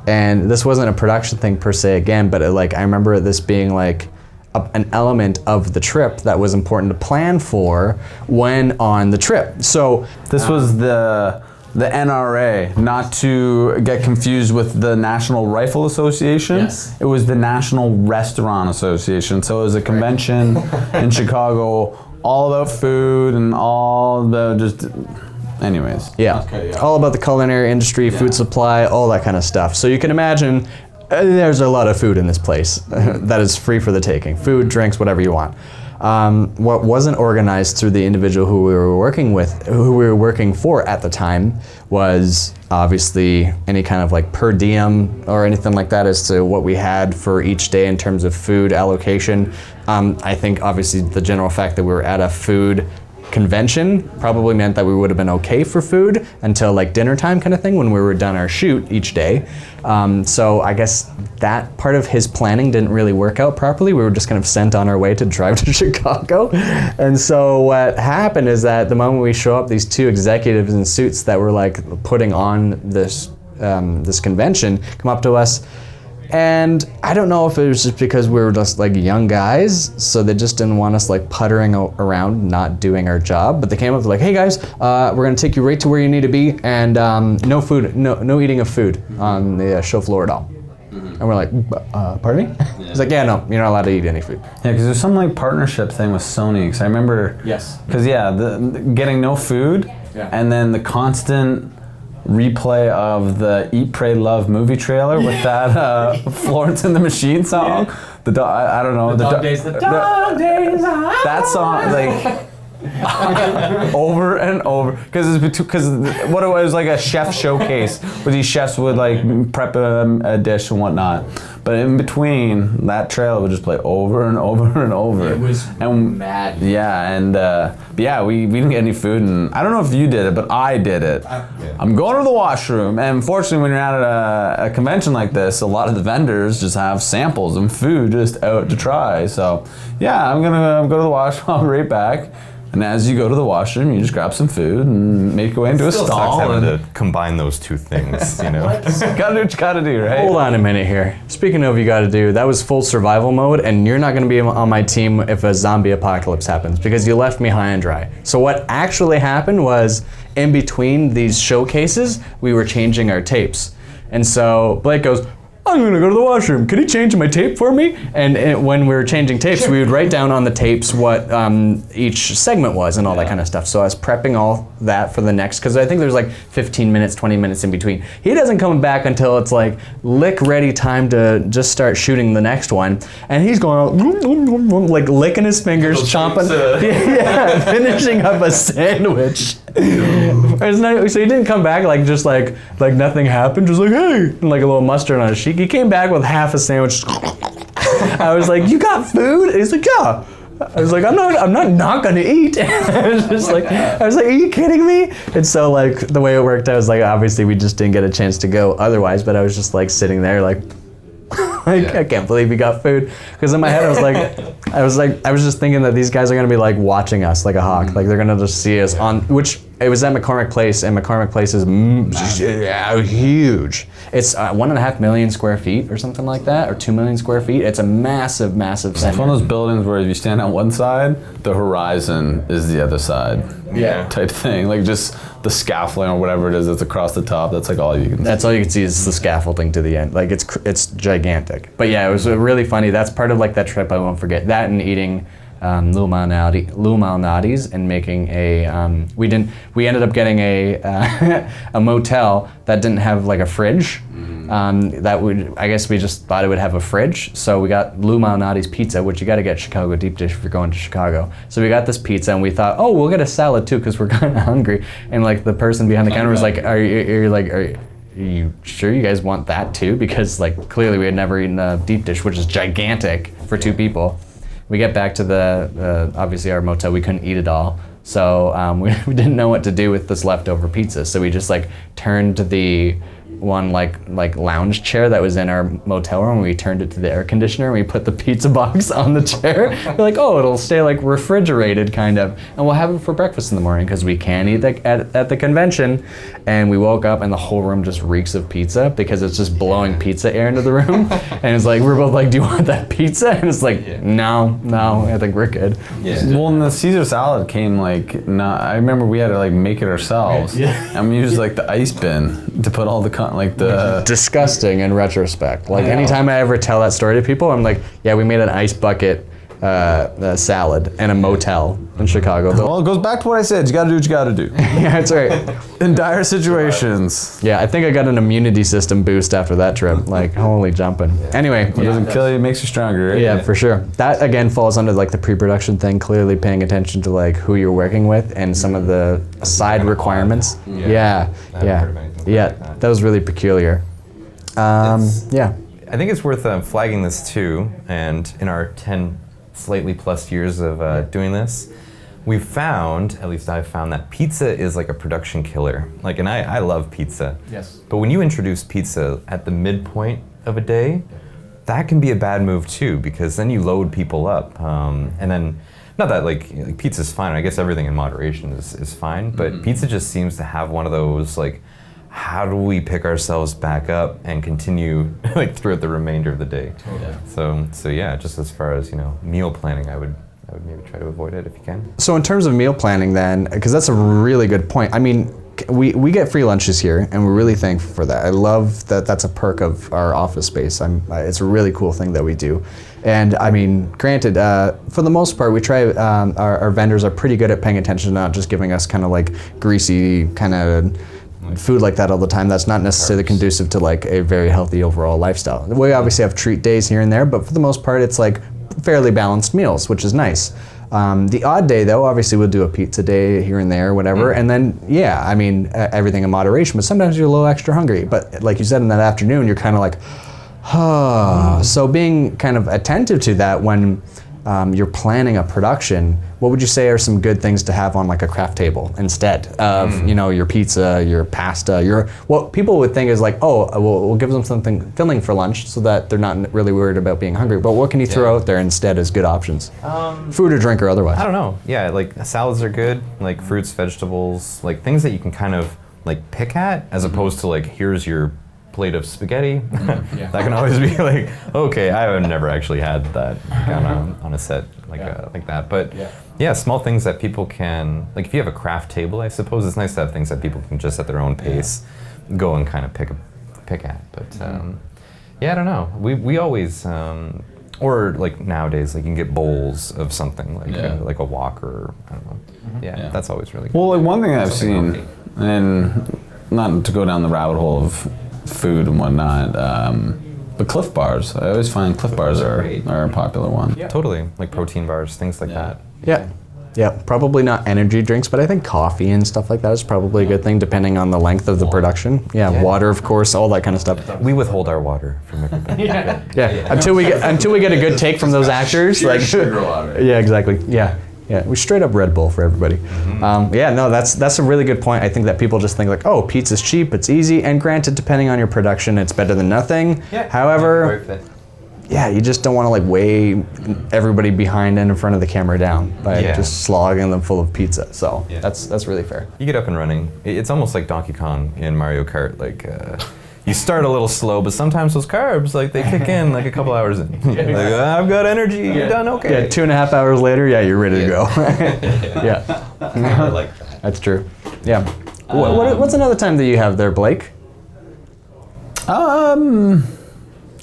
And this wasn't a production thing per se again, but I remember this being like an element of the trip that was important to plan for when on the trip. So this was the NRA, not to get confused with the National Rifle Association. Yes. It was the National Restaurant Association. So it was a convention in Chicago, all about food and all about just. Anyways. Yeah. All about the culinary industry, food supply, all that kind of stuff. So you can imagine there's a lot of food in this place that is free for the taking. Food, drinks, whatever you want. What wasn't organized through the individual who we were working for at the time, was obviously any kind of like per diem or anything like that as to what we had for each day in terms of food allocation. I think obviously the general fact that we were at a food convention probably meant that we would have been okay for food until like dinner time kind of thing when we were done our shoot each day. So I guess that part of his planning didn't really work out properly. We were just kind of sent on our way to drive to Chicago. And so what happened is that the moment we show up, these two executives in suits that were like putting on this this convention come up to us. And I don't know if it was just because we were just like young guys, so they just didn't want us like puttering around, not doing our job. But they came up like, "Hey guys, we're gonna take you right to where you need to be, and no food, no eating of food on the show floor at all." And we're like, "Pardon me?" He's like, "Yeah, no, you're not allowed to eat any food." Yeah, because there's some like partnership thing with Sony. Because I remember, Yes. Because the getting no food, Yeah. and then the constant replay of the Eat, Pray, Love movie trailer with that Florence and the Machine song. I don't know. The dog days. That song, like, over and over, because what it was like a chef showcase where these chefs would like prep a dish and whatnot, but in between that trailer would just play over and over and over. It was mad. Yeah, and but yeah, we didn't get any food, and I don't know if you did it, but I did it. I'm going to the washroom, and fortunately, when you're at a convention like this, a lot of the vendors just have samples and food just out to try. So yeah, I'm gonna go to the washroom. I'll be right back. And as you go to the washroom, you just grab some food and make your way into a Still stall. sucks having to combine those two things, you know. Gotta do what you gotta do, right? Hold on a minute here. Speaking of you gotta do, that was full survival mode, and you're not gonna be on my team if a zombie apocalypse happens, because you left me high and dry. So what actually happened was, in between these showcases, we were changing our tapes. And so Blake goes, "I'm gonna go to the washroom. Could he change my tape for me?" And when we were changing tapes, we would write down on the tapes what each segment was and all that kind of stuff. So I was prepping all that for the next, because I think there's like 15 minutes, 20 minutes in between. He doesn't come back until it's like lick ready time to just start shooting the next one. And he's going out, like licking his fingers, chomping, yeah, finishing up a sandwich. So he didn't come back like just like nothing happened, just like, "Hey," and like a little mustard on his cheek. He came back with half a sandwich. I was like, "You got food?" He's like, "Yeah." I was like, I'm not gonna eat." I was like, "Are you kidding me?" And so like the way it worked out was like, obviously we just didn't get a chance to go otherwise, but I was just like sitting there like, I can't believe we got food. Because in my head I was just thinking that these guys are gonna be like watching us like a hawk. Like they're gonna just see us on, which it was at McCormick Place, and McCormick Place is huge. It's 1.5 million square feet or something like that, or 2 million square feet. It's a massive, massive center. It's one of those buildings where if you stand on one side, the horizon is the other side. Yeah. Type thing. Like just the scaffolding or whatever it is that's across the top. That's like all you can see. That's all you can see is the scaffolding to the end. Like it's gigantic. But yeah, it was really funny. That's part of like that trip I won't forget. That and eating Lou Malnati's and making a we ended up getting a a motel that didn't have like a fridge. I guess we just thought it would have a fridge, so we got Lou Malnati's pizza, which you got to get Chicago deep dish if you're going to Chicago. So we got this pizza, and we thought, oh, we'll get a salad too because we're kind of hungry. And like the person behind the counter was like, are you sure you guys want that too? Because like clearly we had never eaten a deep dish, which is gigantic for 2 people. We get back to the obviously our motel. We couldn't eat it all, so we didn't know what to do with this leftover pizza. So we just like turned the one like lounge chair that was in our motel room. We turned it to the air conditioner, and we put the pizza box on the chair. We're like, oh, it'll stay like refrigerated kind of, and we'll have it for breakfast in the morning because we can't eat at the convention. And we woke up and the whole room just reeks of pizza because it's just blowing pizza air into the room. And it's like, we're both like, do you want that pizza? And it's like, no, I think we're good. Yeah. Well, and the Caesar salad came like, I remember we had to like make it ourselves. Yeah. And we used like the ice bin to put all the disgusting in retrospect. Like anytime I ever tell that story to people, I'm like, yeah, we made an ice bucket salad in a motel in Chicago. Well, it goes back to what I said. You got to do what you got to do. Yeah, that's right. In dire situations. Yeah, I think I got an immunity system boost after that trip. Like, holy jumping. Anyway. It doesn't kill you, it makes you stronger, right? Yeah, for sure. That, again, falls under, like, the pre-production thing, clearly paying attention to, like, who you're working with and some of the side requirements. Yeah, that was really peculiar. Yeah. I think it's worth flagging this, too, and in our 10 slightly plus years of doing this, we've found, at least I've found, that pizza is like a production killer. Like, and I love pizza. Yes. But when you introduce pizza at the midpoint of a day, that can be a bad move too, because then you load people up. And then, not that like pizza's fine, I guess everything in moderation is fine, but pizza just seems to have one of those like, how do we pick ourselves back up and continue like throughout the remainder of the day? Totally. So yeah, just as far as, meal planning, I would maybe try to avoid it if you can. So in terms of meal planning then, because that's a really good point. I mean, we get free lunches here, and we're really thankful for that. I love that that's a perk of our office space. It's a really cool thing that we do. And I mean, granted, for the most part, we try, our vendors are pretty good at paying attention to not just giving us kind of like greasy kind of food like that all the time. That's not necessarily conducive to like a very healthy overall lifestyle. We obviously have treat days here and there, but for the most part, it's like fairly balanced meals, which is nice. The odd day though, obviously we'll do a pizza day here and there, whatever, and then I mean, everything in moderation, but sometimes you're a little extra hungry. But like you said, in that afternoon, you're kind of like, So being kind of attentive to that when you're planning a production, what would you say are some good things to have on like a craft table instead of your pizza, your pasta, what people would think is like, we'll give them something filling for lunch so that they're not really worried about being hungry. But what can you throw out there instead as good options? Food or drink or otherwise? I don't know. Yeah, like salads are good, like fruits, vegetables, like things that you can kind of like pick at, as opposed to like, here's your plate of spaghetti. That can always be like, okay, I have never actually had that on a set like that. But yeah, small things that people can, like if you have a craft table, I suppose it's nice to have things that people can just at their own pace go and kind of pick at. But I don't know. We always, or like nowadays, like you can get bowls of something like a wok or I don't know. That's always really good. Well, like one thing I've seen, and not to go down the rabbit hole of food and whatnot, but Cliff Bars. I always find Cliff Bars are a popular one. Yeah. Totally, like protein bars, things like that. Yeah, probably not energy drinks, but I think coffee and stuff like that is probably a good thing depending on the length of the production. Water, of course, all that kind of stuff. We withhold our water from everybody. Until we get a good take from those actors, like sugar water. Yeah, exactly. Yeah, we straight up Red Bull for everybody. That's a really good point. I think that people just think like, oh, pizza's cheap, it's easy, and granted, depending on your production, it's better than nothing. However, you just don't want to like weigh everybody behind and in front of the camera down by just slogging them full of pizza. So that's really fair. You get up and running. It's almost like Donkey Kong in Mario Kart. Like you start a little slow, but sometimes those carbs, like they kick in like a couple hours in. Like, I've got energy. You're done. Okay. Yeah, 2.5 hours later, you're ready to go. I like that. That's true. Yeah. What's another time that you have there, Blake? I'm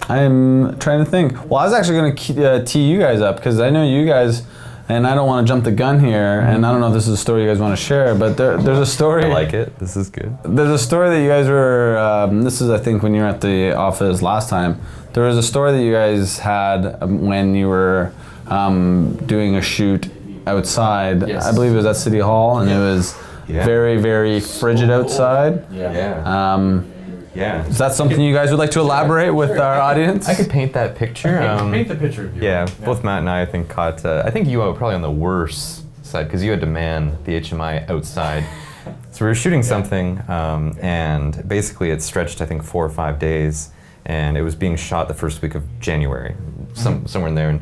trying to think. Well, I was actually going to tee you guys up because I know you guys, and I don't want to jump the gun here, and I don't know if this is a story you guys want to share, but there's a story. I like it. This is good. There's a story that you guys were, this is I think when you were at the office last time, there was a story that you guys had when you were doing a shoot outside. Yes. I believe it was at City Hall, and it was very, very frigid outside. Is that something you guys would like to elaborate with our audience? I could paint that picture. Paint the picture of you. Both Matt and I think caught, I think you were probably on the worst side because you had to man the HMI outside. So we were shooting something and basically it stretched I think 4 or 5 days and it was being shot the first week of January, somewhere in there. And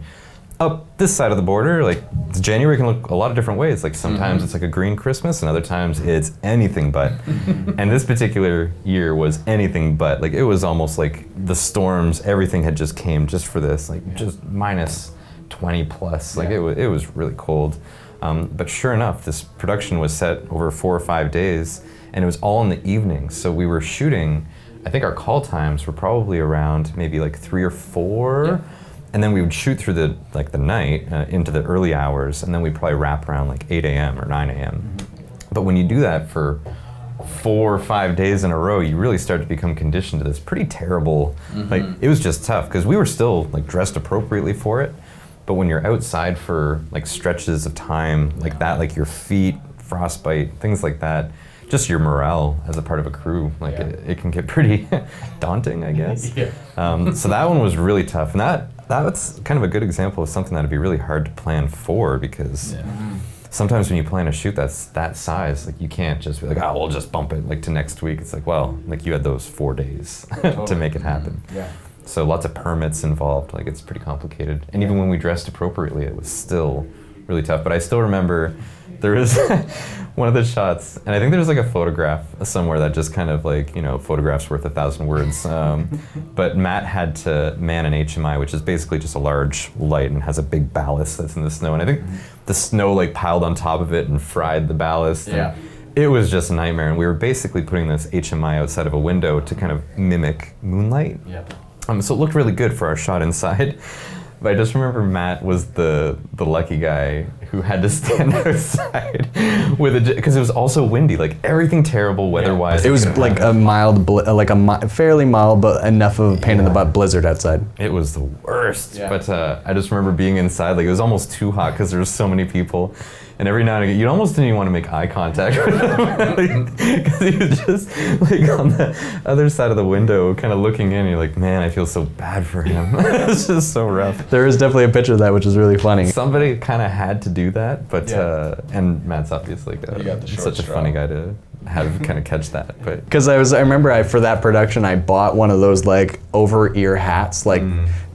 up this side of the border, like January can look a lot of different ways. Like sometimes it's like a green Christmas and other times it's anything but. And this particular year was anything but. Like it was almost like the storms, everything had just came just for this, like just minus 20 plus. Like it was really cold. But sure enough, this production was set over 4 or 5 days and it was all in the evening. So we were shooting, I think our call times were probably around maybe like 3 or 4. And then we would shoot through the night into the early hours, and then we'd probably wrap around like 8 a.m. or 9 a.m. But when you do that for 4 or 5 days in a row, you really start to become conditioned to this pretty terrible, like it was just tough because we were still like dressed appropriately for it. But when you're outside for like stretches of time like that, like your feet, frostbite, things like that, just your morale as a part of a crew, like it can get pretty daunting, I guess. So that one was really tough, and that's kind of a good example of something that'd be really hard to plan for because sometimes when you plan a shoot that's that size, like you can't just be like, oh, we'll just bump it like to next week. It's like, well, like you had those 4 days to make it happen. Yeah. So lots of permits involved. Like it's pretty complicated. And even when we dressed appropriately, it was still really tough. But I still remember there was one of the shots, and I think there's like a photograph somewhere that just kind of like, you know, photographs worth 1,000 words. But Matt had to man an HMI, which is basically just a large light and has a big ballast that's in the snow. And I think the snow like piled on top of it and fried the ballast. Yeah. It was just a nightmare. And we were basically putting this HMI outside of a window to kind of mimic moonlight. Yep. So it looked really good for our shot inside. But I just remember Matt was the lucky guy who had to stand outside with a, because it was also windy, like everything terrible weather-wise. It was like a mild, fairly mild, but enough of a pain in the butt blizzard outside. It was the worst. Yeah. But I just remember being inside, like it was almost too hot because there were so many people. And every now and again, you almost didn't even want to make eye contact with him because he was just like on the other side of the window, kind of looking in. You're like, man, I feel so bad for him. It's just so rough. There is definitely a picture of that, which is really funny. Somebody kind of had to do that, but and Matt's obviously got the short such a straw. funny guy to have kind of catch that. But Because I remember for that production, I bought one of those like over ear hats, like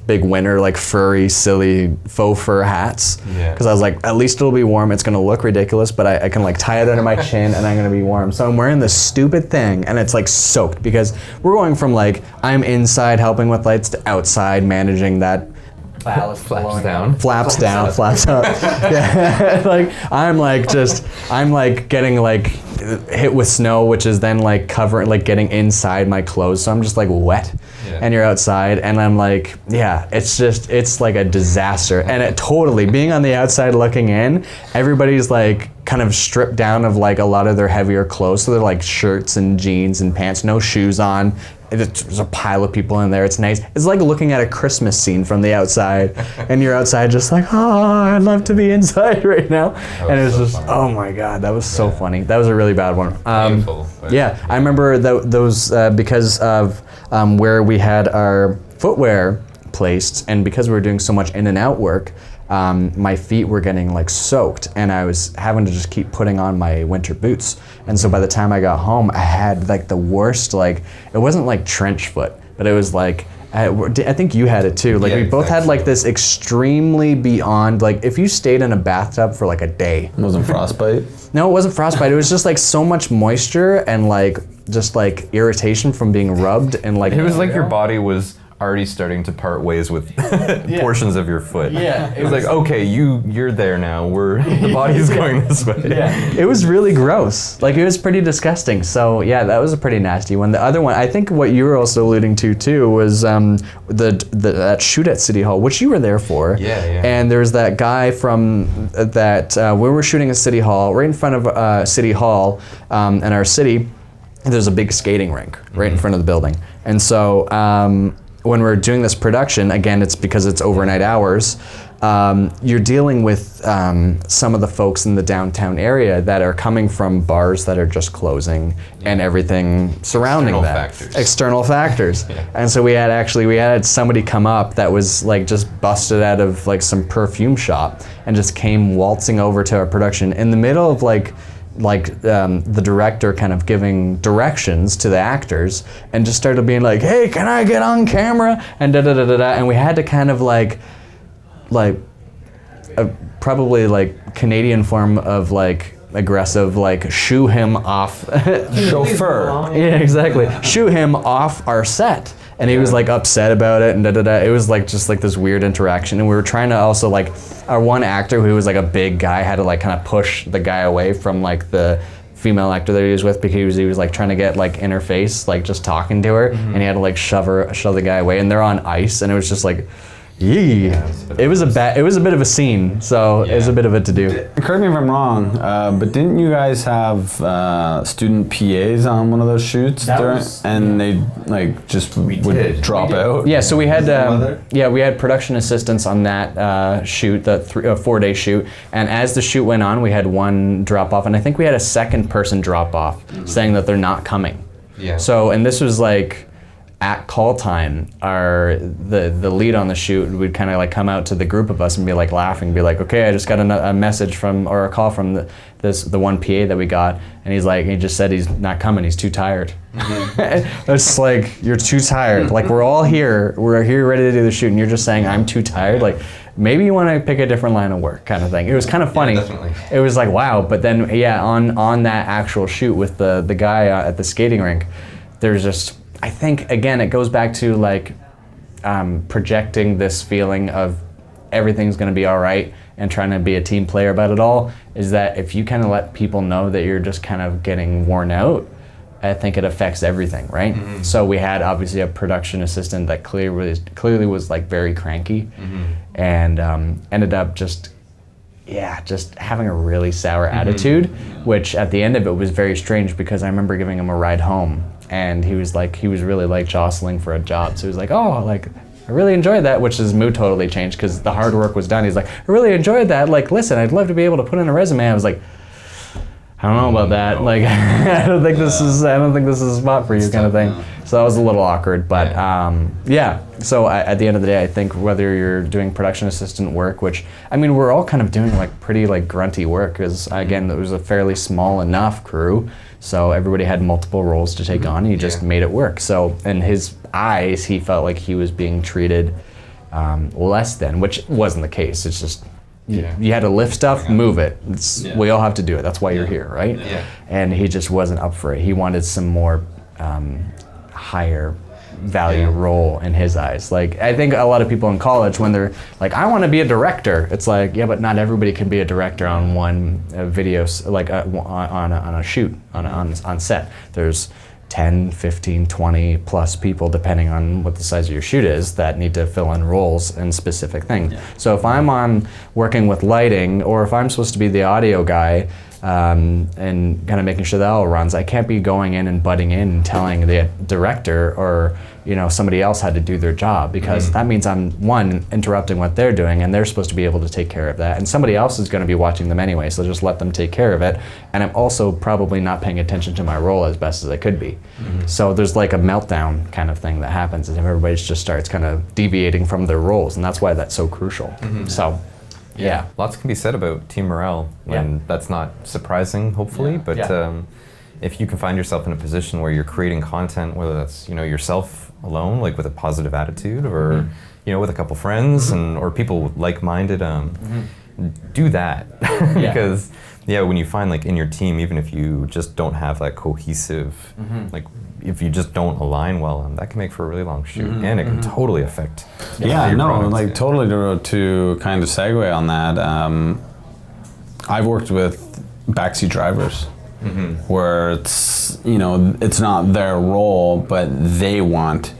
big winter, like furry, silly faux fur hats. Yeah. Because I was like, at least it'll be warm. It's gonna look ridiculous, but I can like tie it under my chin and I'm gonna be warm. So I'm wearing this stupid thing and it's like soaked because we're going from like I'm inside helping with lights to outside managing that. flaps down. Flaps down, flaps up. Yeah, like I'm like getting like hit with snow, which is then like covering, like getting inside my clothes. So I'm just like wet, and you're outside, and I'm like, yeah, it's like a disaster. And it totally being on the outside looking in, everybody's like kind of stripped down of like a lot of their heavier clothes. So they're like shirts and jeans and pants, no shoes on. There's a pile of people in there. It's nice. It's like looking at a Christmas scene from the outside, and you're outside just like, oh, I'd love to be inside right now. And it was so just, funny. oh my God, that was so funny. That was a really bad one. Painful, but- Yeah, I remember those because of where we had our footwear placed, and because we were doing so much in and out work, my feet were getting like soaked, and I was having to just keep putting on my winter boots. And so by the time I got home, I had like the worst, like it wasn't like trench foot, but it was like I think you had it too. Like Yeah, we both had exactly. like this extremely beyond, like if you stayed in a bathtub for like a day. It wasn't frostbite. No, it wasn't frostbite. It was just like so much moisture and like just like irritation from being rubbed and like. It was like your body was already starting to part ways with portions of your foot. Yeah, It was like, okay, you're there now. The body's going this way. It was really gross. Like it was pretty disgusting. So yeah, that was a pretty nasty one. The other one, I think what you were also alluding to too was that shoot at City Hall, which you were there for. Yeah. And there's that guy from that we were shooting at City Hall, right in front of City Hall in our city. There's a big skating rink right in front of the building, and so. When we're doing this production, again, it's because it's overnight hours, you're dealing with some of the folks in the downtown area that are coming from bars that are just closing and everything surrounding External factors. Yeah. And so we had somebody come up that was like just busted out of like some perfume shop and just came waltzing over to our production in the middle of the director kind of giving directions to the actors and just started being like, hey, can I get on camera? And da-da-da-da-da. And we had to kind of like probably like Canadian form of like aggressive, like shoo him off. Chauffeur. Yeah, exactly. Shoo him off our set. And he was like upset about it and da-da-da. It was like just like this weird interaction. And we were trying to also like, our one actor who was like a big guy had to like kind of push the guy away from like the female actor that he was with because he was like trying to get like interface, like just talking to her. And he had to like shove the guy away, and they're on ice, and it was just like, yee. It was a bit of a scene, so it was a bit of a to-do. Correct me if I'm wrong, but didn't you guys have student PAs on one of those shoots and they like just would drop out? Yeah, so we had we had production assistants on that shoot, the 4-day shoot, and as the shoot went on, we had one drop off, and I think we had a second person drop off saying that they're not coming. Yeah. So, and this was like at call time, the lead on the shoot would kind of like come out to the group of us and be like laughing, be like, okay, I just got a message from, or a call from the one PA that we got, and he just said he's not coming, he's too tired. It's like, you're too tired. Like, we're here ready to do the shoot, and you're just saying I'm too tired. Like, maybe you want to pick a different line of work, kind of thing. It was kind of funny. Yeah, definitely. It was like, wow. But then, yeah, on that actual shoot with the guy at the skating rink, there's just, I think, again, it goes back to like projecting this feeling of everything's going to be all right and trying to be a team player about it all, is that if you kind of let people know that you're just kind of getting worn out, I think it affects everything, right? Mm-hmm. So we had obviously a production assistant that clearly was like very cranky, and ended up just having a really sour attitude, which at the end of it was very strange, because I remember giving him a ride home, and he was really like jostling for a job. So he was like, oh, like, I really enjoyed that, which his mood totally changed because the hard work was done. He's like, I really enjoyed that. Like, listen, I'd love to be able to put in a resume. I was like, I don't know about that. No. Like, I don't think this is a spot for you, kind of thing. So that was a little awkward, but yeah. So at the end of the day, I think whether you're doing production assistant work, which, I mean, we're all kind of doing like pretty like grunty work, because again, it was a fairly small enough crew, so everybody had multiple roles to take on, and he just made it work. So in his eyes, he felt like he was being treated less than, which wasn't the case. It's just, you had to lift stuff, move it. We all have to do it. That's why you're here, right? Yeah. And he just wasn't up for it. He wanted some more higher value role in his eyes. Like, I think a lot of people in college, when they're like, I want to be a director, it's like, yeah, but not everybody can be a director on one video, like on a shoot, on set. There's 10, 15, 20 plus people, depending on what the size of your shoot is, that need to fill in roles in specific things. So if I'm working with lighting, or if I'm supposed to be the audio guy, and kind of making sure that all runs, I can't be going in and butting in and telling the director or somebody else had to do their job, because that means I'm, one, interrupting what they're doing, and they're supposed to be able to take care of that, and somebody else is going to be watching them anyway, so just let them take care of it. And I'm also probably not paying attention to my role as best as I could be. So there's like a meltdown kind of thing that happens, and everybody just starts kind of deviating from their roles, and that's why that's so crucial. So yeah, lots can be said about team morale, and that's not surprising, hopefully, but if you can find yourself in a position where you're creating content, whether that's yourself alone, like with a positive attitude, or with a couple friends, and or people like-minded, do that. Because when you find like in your team, even if you just don't have that cohesive, like if you just don't align well, that can make for a really long shoot, and it can totally affect. Totally to kind of segue on that. I've worked with backseat drivers, where it's it's not their role, but they want.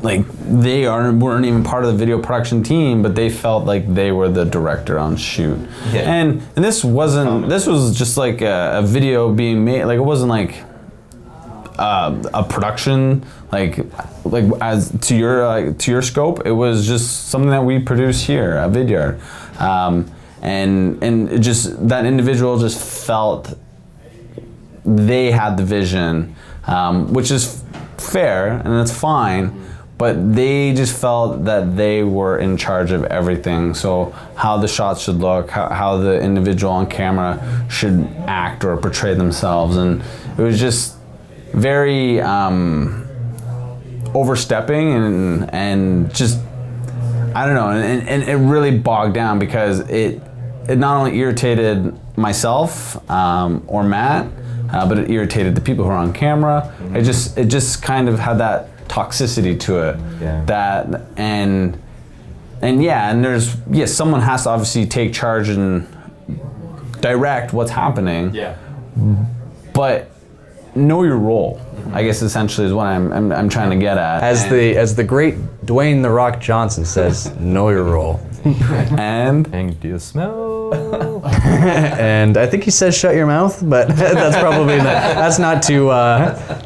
Like, they weren't even part of the video production team, but they felt like they were the director on shoot. And this was just like a video being made. Like, it wasn't like a production, like as to your scope. It was just something that we produce here at Vidyard, and it just, that individual just felt they had the vision, which is fair and that's fine. But they just felt that they were in charge of everything. So how the shots should look, how the individual on camera should act or portray themselves. And it was just very overstepping and just, I don't know, and it really bogged down, because it not only irritated myself or Matt, but it irritated the people who are on camera. It just kind of had that toxicity to it, that and there's someone has to obviously take charge and direct what's happening, but know your role, I guess, essentially is what I'm trying to get at. As the great Dwayne "The Rock" Johnson says, know your role. and do you smell? And I think he says shut your mouth, but that's probably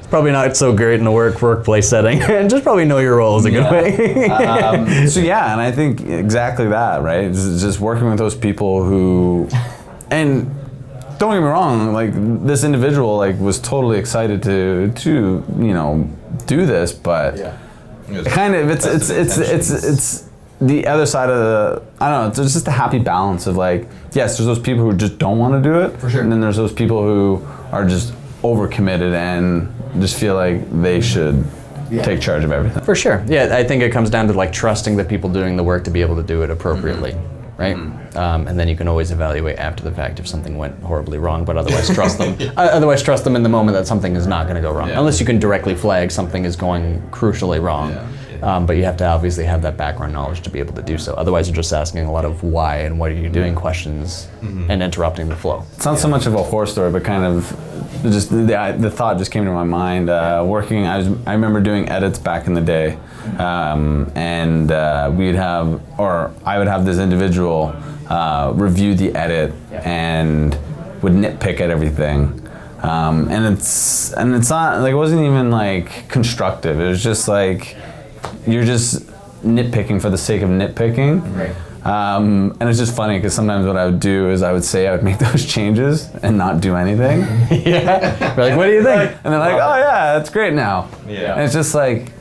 probably not so great in a workplace setting. And just probably know your role is a good way. And I think exactly that, right? It's just working with those people who, and don't get me wrong, like this individual like was totally excited to do this, but kind of it's the other side of the, I don't know, there's just a happy balance of like, yes, there's those people who just don't want to do it, for sure, and then there's those people who are just overcommitted and just feel like they should take charge of everything. For sure. Yeah, I think it comes down to like trusting the people doing the work to be able to do it appropriately, right? And then you can always evaluate after the fact if something went horribly wrong, but otherwise trust them. Otherwise trust them in the moment that something is not going to go wrong, unless you can directly flag something is going crucially wrong. But you have to obviously have that background knowledge to be able to do so. Otherwise, you're just asking a lot of why and what are you doing questions and interrupting the flow. It's not so much of a horror story, but kind of just the thought just came to my mind. Working, I remember doing edits back in the day, and I would have this individual review the edit and would nitpick at everything. And it's not like, it wasn't even like constructive. It was just like, you're just nitpicking for the sake of nitpicking. Right. And it's just funny because sometimes what I would do is I would make those changes and not do anything. Yeah. We're like, what do you think? And they're like, oh yeah, that's great now. Yeah. And it's just like,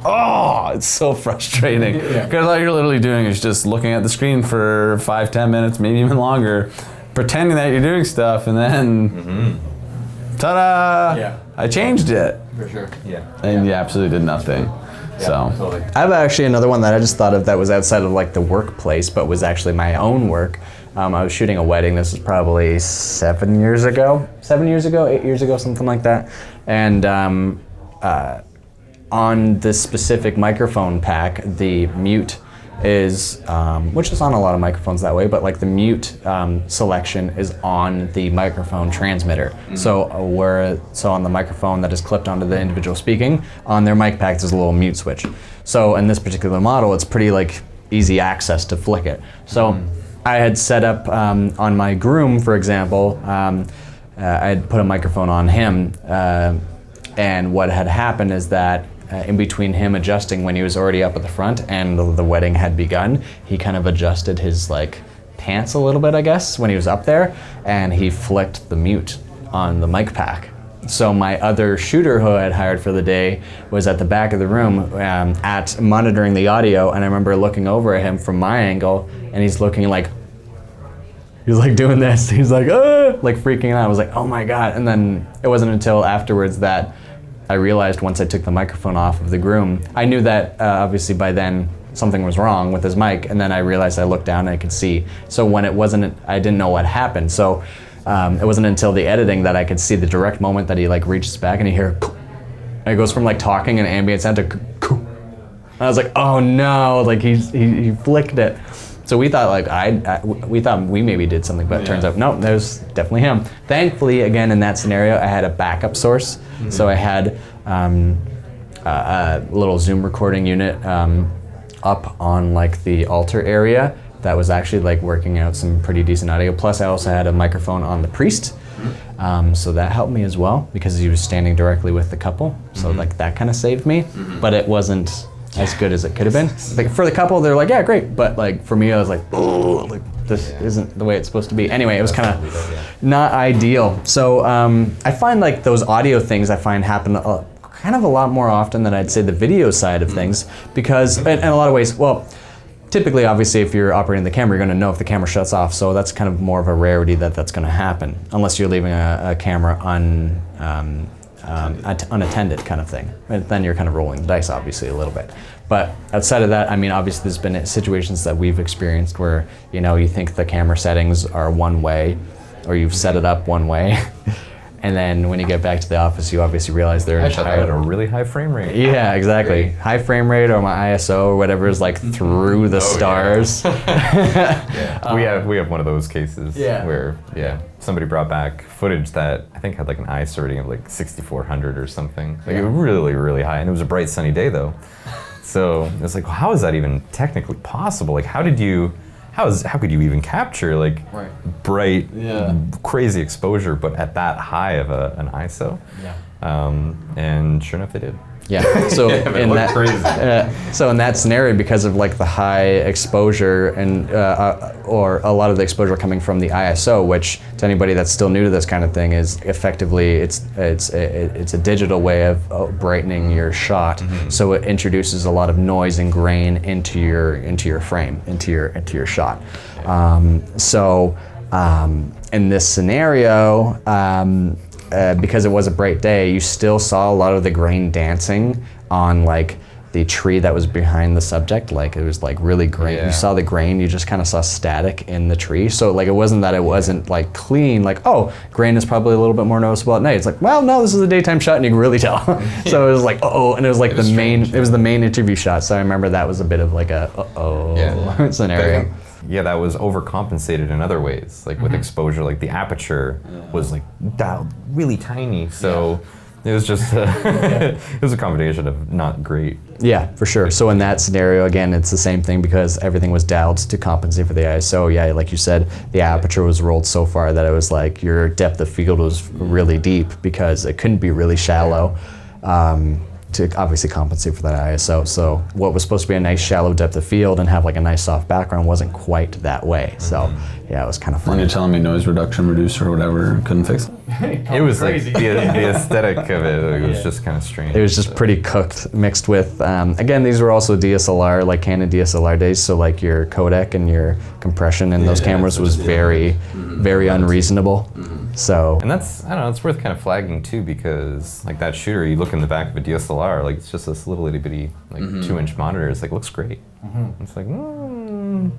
oh, it's so frustrating. Because all you're literally doing is just looking at the screen for 5-10 minutes, maybe even longer, pretending that you're doing stuff, and then ta-da! Yeah. I changed it. For sure. Yeah. And you absolutely did nothing. So Totally. I have actually another one that I just thought of that was outside of like the workplace, but was actually my own work. I was shooting a wedding. This was probably 7 years ago, 8 years ago, something like that. And on this specific microphone pack, the mute is, which is on a lot of microphones that way, but like the mute selection is on the microphone transmitter. So on the microphone that is clipped onto the individual speaking, on their mic pack there's a little mute switch. So in this particular model, it's pretty like easy access to flick it. So I had set up on my groom, for example, I had put a microphone on him, and what had happened is that in between him adjusting when he was already up at the front and the wedding had begun, he kind of adjusted his like pants a little bit, I guess, when he was up there, and he flicked the mute on the mic pack. So my other shooter who I had hired for the day was at the back of the room at monitoring the audio, and I remember looking over at him from my angle, and he's looking like, he's like doing this, he's like, like freaking out. I was like, oh my God. And then it wasn't until afterwards that I realized, once I took the microphone off of the groom, I knew that obviously by then something was wrong with his mic, and then I realized, I looked down and I could see. So when it wasn't, I didn't know what happened. So it wasn't until the editing that I could see the direct moment that he like reaches back and you hear, and it goes from like talking and ambient sound to, and I was like, oh no, like he flicked it. So we thought like we thought we maybe did something, but it turns out no, that was definitely him. Thankfully, again in that scenario, I had a backup source. So I had a little Zoom recording unit up on like the altar area that was actually like working out some pretty decent audio. Plus, I also had a microphone on the priest, so that helped me as well because he was standing directly with the couple. So like that kind of saved me, but it wasn't as good as it could have been. Like for the couple, they're like, yeah, great. But like for me, I was like, oh, like this isn't the way it's supposed to be. Anyway, it was kind of not ideal. So I find like those audio things happen kind of a lot more often than I'd say the video side of things, because in a lot of ways, well, typically, obviously, if you're operating the camera, you're going to know if the camera shuts off. So that's kind of more of a rarity that's going to happen, unless you're leaving a camera unattended kind of thing. And then you're kind of rolling the dice, obviously, a little bit. But outside of that, I mean, obviously there's been situations that we've experienced where, you know, you think the camera settings are one way, or you've set it up one way, and then when you get back to the office, you obviously realize they're I shot that at a really high frame rate. Yeah, exactly. Great. High frame rate, or my ISO or whatever is like through the stars. Yeah. We have one of those cases where somebody brought back footage that I think had like an ISO rating of like 6400 or something. Like it was really, really high, and it was a bright sunny day though. So it's like, well, how is that even technically possible? Like how could you even capture like bright, crazy exposure, but at that high of an ISO? Yeah. And sure enough, they did. Yeah. So in looked crazy. So in that scenario, because of like the high exposure and or a lot of the exposure coming from the ISO, which to anybody that's still new to this kind of thing is effectively it's a digital way of brightening your shot. So it introduces a lot of noise and grain into your frame, into your shot. In this scenario, because it was a bright day, you still saw a lot of the grain dancing on like the tree that was behind the subject. Like it was like really grain. You saw the grain, you just kind of saw static in the tree. So like it wasn't that it wasn't like clean, like, oh, grain is probably a little bit more noticeable at night. It's like, well, no, this is a daytime shot and you can really tell. So it was like, and it was like it was the main interview shot. So I remember that was a bit of like a scenario. Yeah, that was overcompensated in other ways, like with exposure, like the aperture was like dialed really tiny, so it was just it was a combination of not great. Yeah, for sure. So in that scenario, again, it's the same thing because everything was dialed to compensate for the ISO. Yeah, like you said, the aperture was rolled so far that it was like your depth of field was really deep because it couldn't be really shallow. To obviously compensate for that ISO. So what was supposed to be a nice shallow depth of field and have like a nice soft background wasn't quite that way. So yeah, it was kind of fun. When you're telling me noise reduction reducer or whatever couldn't fix it? It was like the aesthetic of it was just kind of strange. It was just pretty cooked, mixed with, again, these were also DSLR, like Canon DSLR days, so like your codec and your compression in those cameras was very, very unreasonable. So, and that's, I don't know, it's worth kind of flagging too, because like that shooter, you look in the back of a DSLR, like it's just this little itty bitty like 2-inch monitor. It's like, looks great. It's like, Well,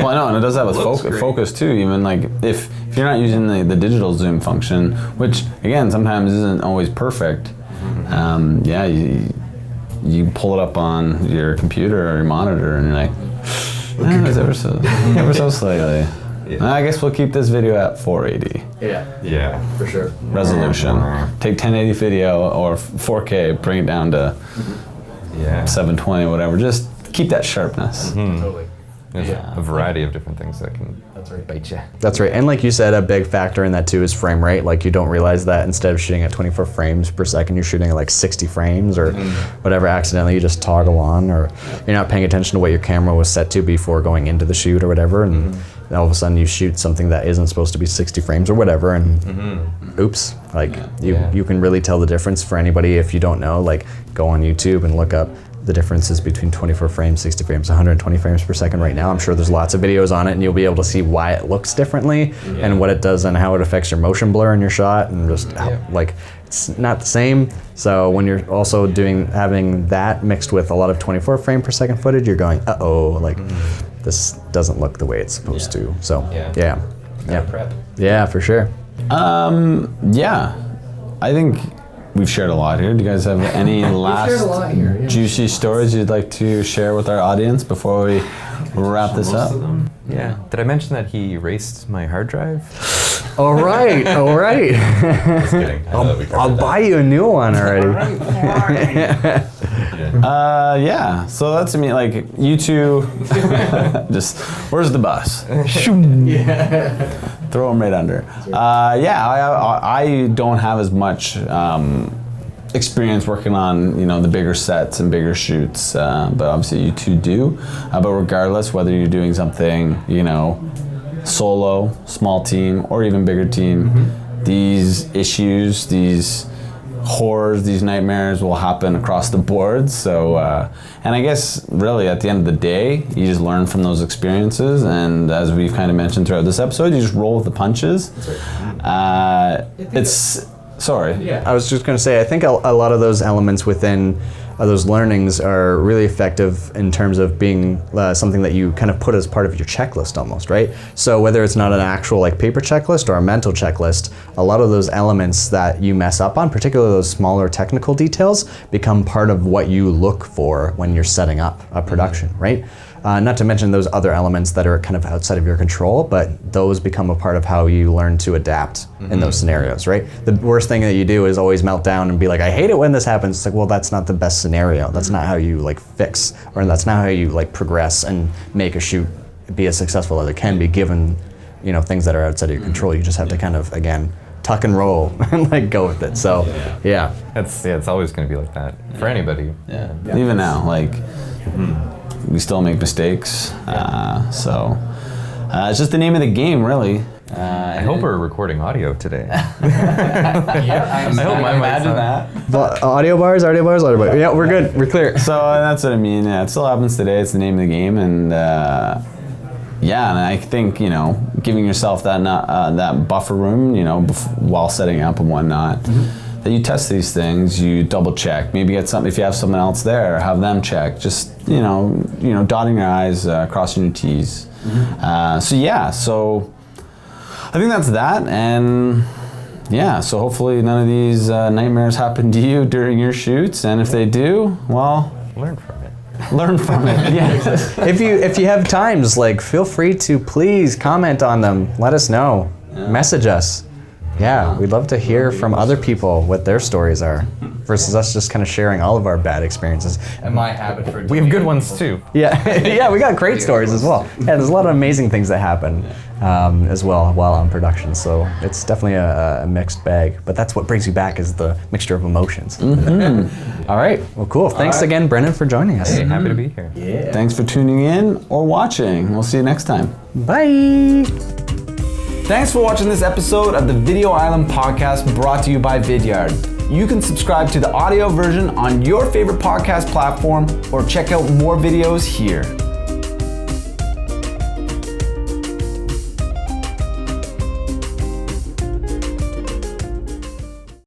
I know, and it does that with focus too. Even like if you're not using the digital zoom function, which again sometimes isn't always perfect. You pull it up on your computer or your monitor, and you're like, it's ever so slightly. I guess we'll keep this video at 480. yeah, for sure. Resolution. Take 1080 video or 4K, bring it down to 720, whatever. Just keep that sharpness. Totally. There's a variety of different things that can bite you. That's right, and like you said, a big factor in that too is frame rate. Like you don't realize that instead of shooting at 24 frames per second, you're shooting at like 60 frames or whatever. Accidentally, you just toggle on, or you're not paying attention to what your camera was set to before going into the shoot or whatever, and all of a sudden you shoot something that isn't supposed to be 60 frames or whatever, and oops, like you can really tell the difference for anybody if you don't know. Like go on YouTube and look up the differences between 24 frames, 60 frames, 120 frames per second right now. I'm sure there's lots of videos on it and you'll be able to see why it looks differently and what it does and how it affects your motion blur in your shot, and just how, like it's not the same. So when you're also having that mixed with a lot of 24 frame per second footage, you're going, like this doesn't look the way it's supposed to. So yeah, for sure. I think we've shared a lot here. Do you guys have any last juicy stories you'd like to share with our audience before we wrap this up? Yeah. Did I mention that he erased my hard drive? All right. Just kidding. I'll buy you a new one already. So that's me. Like you two, just where's the bus? Throw them right under. I don't have as much experience working on the bigger sets and bigger shoots, but obviously you two do. But regardless, whether you're doing something solo, small team, or even bigger team, these issues, these horrors, these nightmares will happen across the board. So, and I guess really at the end of the day, you just learn from those experiences. And as we've kind of mentioned throughout this episode, you just roll with the punches. I was just going to say, I think a lot of those elements within those learnings are really effective in terms of being something that you kind of put as part of your checklist almost, right? So whether it's not an actual like paper checklist or a mental checklist, a lot of those elements that you mess up on, particularly those smaller technical details, become part of what you look for when you're setting up a production, right? Not to mention those other elements that are kind of outside of your control, but those become a part of how you learn to adapt in those scenarios, right? The worst thing that you do is always melt down and be like, I hate it when this happens. It's like, well, that's not the best scenario. That's not how you like fix, or that's not how you like progress and make a shoot be as successful as it can be given, things that are outside of your control. You just have to kind of, again, tuck and roll and like go with it. So yeah. It's always going to be like that for anybody. Yeah. Even now, like we still make mistakes. So it's just the name of the game, really. I hope we're recording audio today. I hope my imagine that. But audio bars. Yeah, we're good. We're clear. So that's what I mean. Yeah, it still happens today. It's the name of the game, and and I think giving yourself that that buffer room, while setting up and whatnot, that you test these things, you double check. Maybe get something if you have someone else there, have them check. Just dotting your I's, crossing your T's. So I think that's that, and so hopefully none of these nightmares happen to you during your shoots, and if they do, well, Learn from it. Learn from it. Yes. If you have times, like, feel free to please comment on them. Let us know. Message us. Yeah, we'd love to hear from other people what their stories are, versus us just kind of sharing all of our bad experiences. And my habit for We have good ones too. Yeah, we got great stories as well. Yeah, there's a lot of amazing things that happen as well while on production. So it's definitely a mixed bag. But that's what brings you back, is the mixture of emotions. All right, well, cool. Thanks again, Brennan, for joining us. Hey, happy to be here. Yeah. Thanks for tuning in or watching. We'll see you next time. Bye. Thanks for watching this episode of the Video Island podcast, brought to you by Vidyard. You can subscribe to the audio version on your favorite podcast platform or check out more videos here.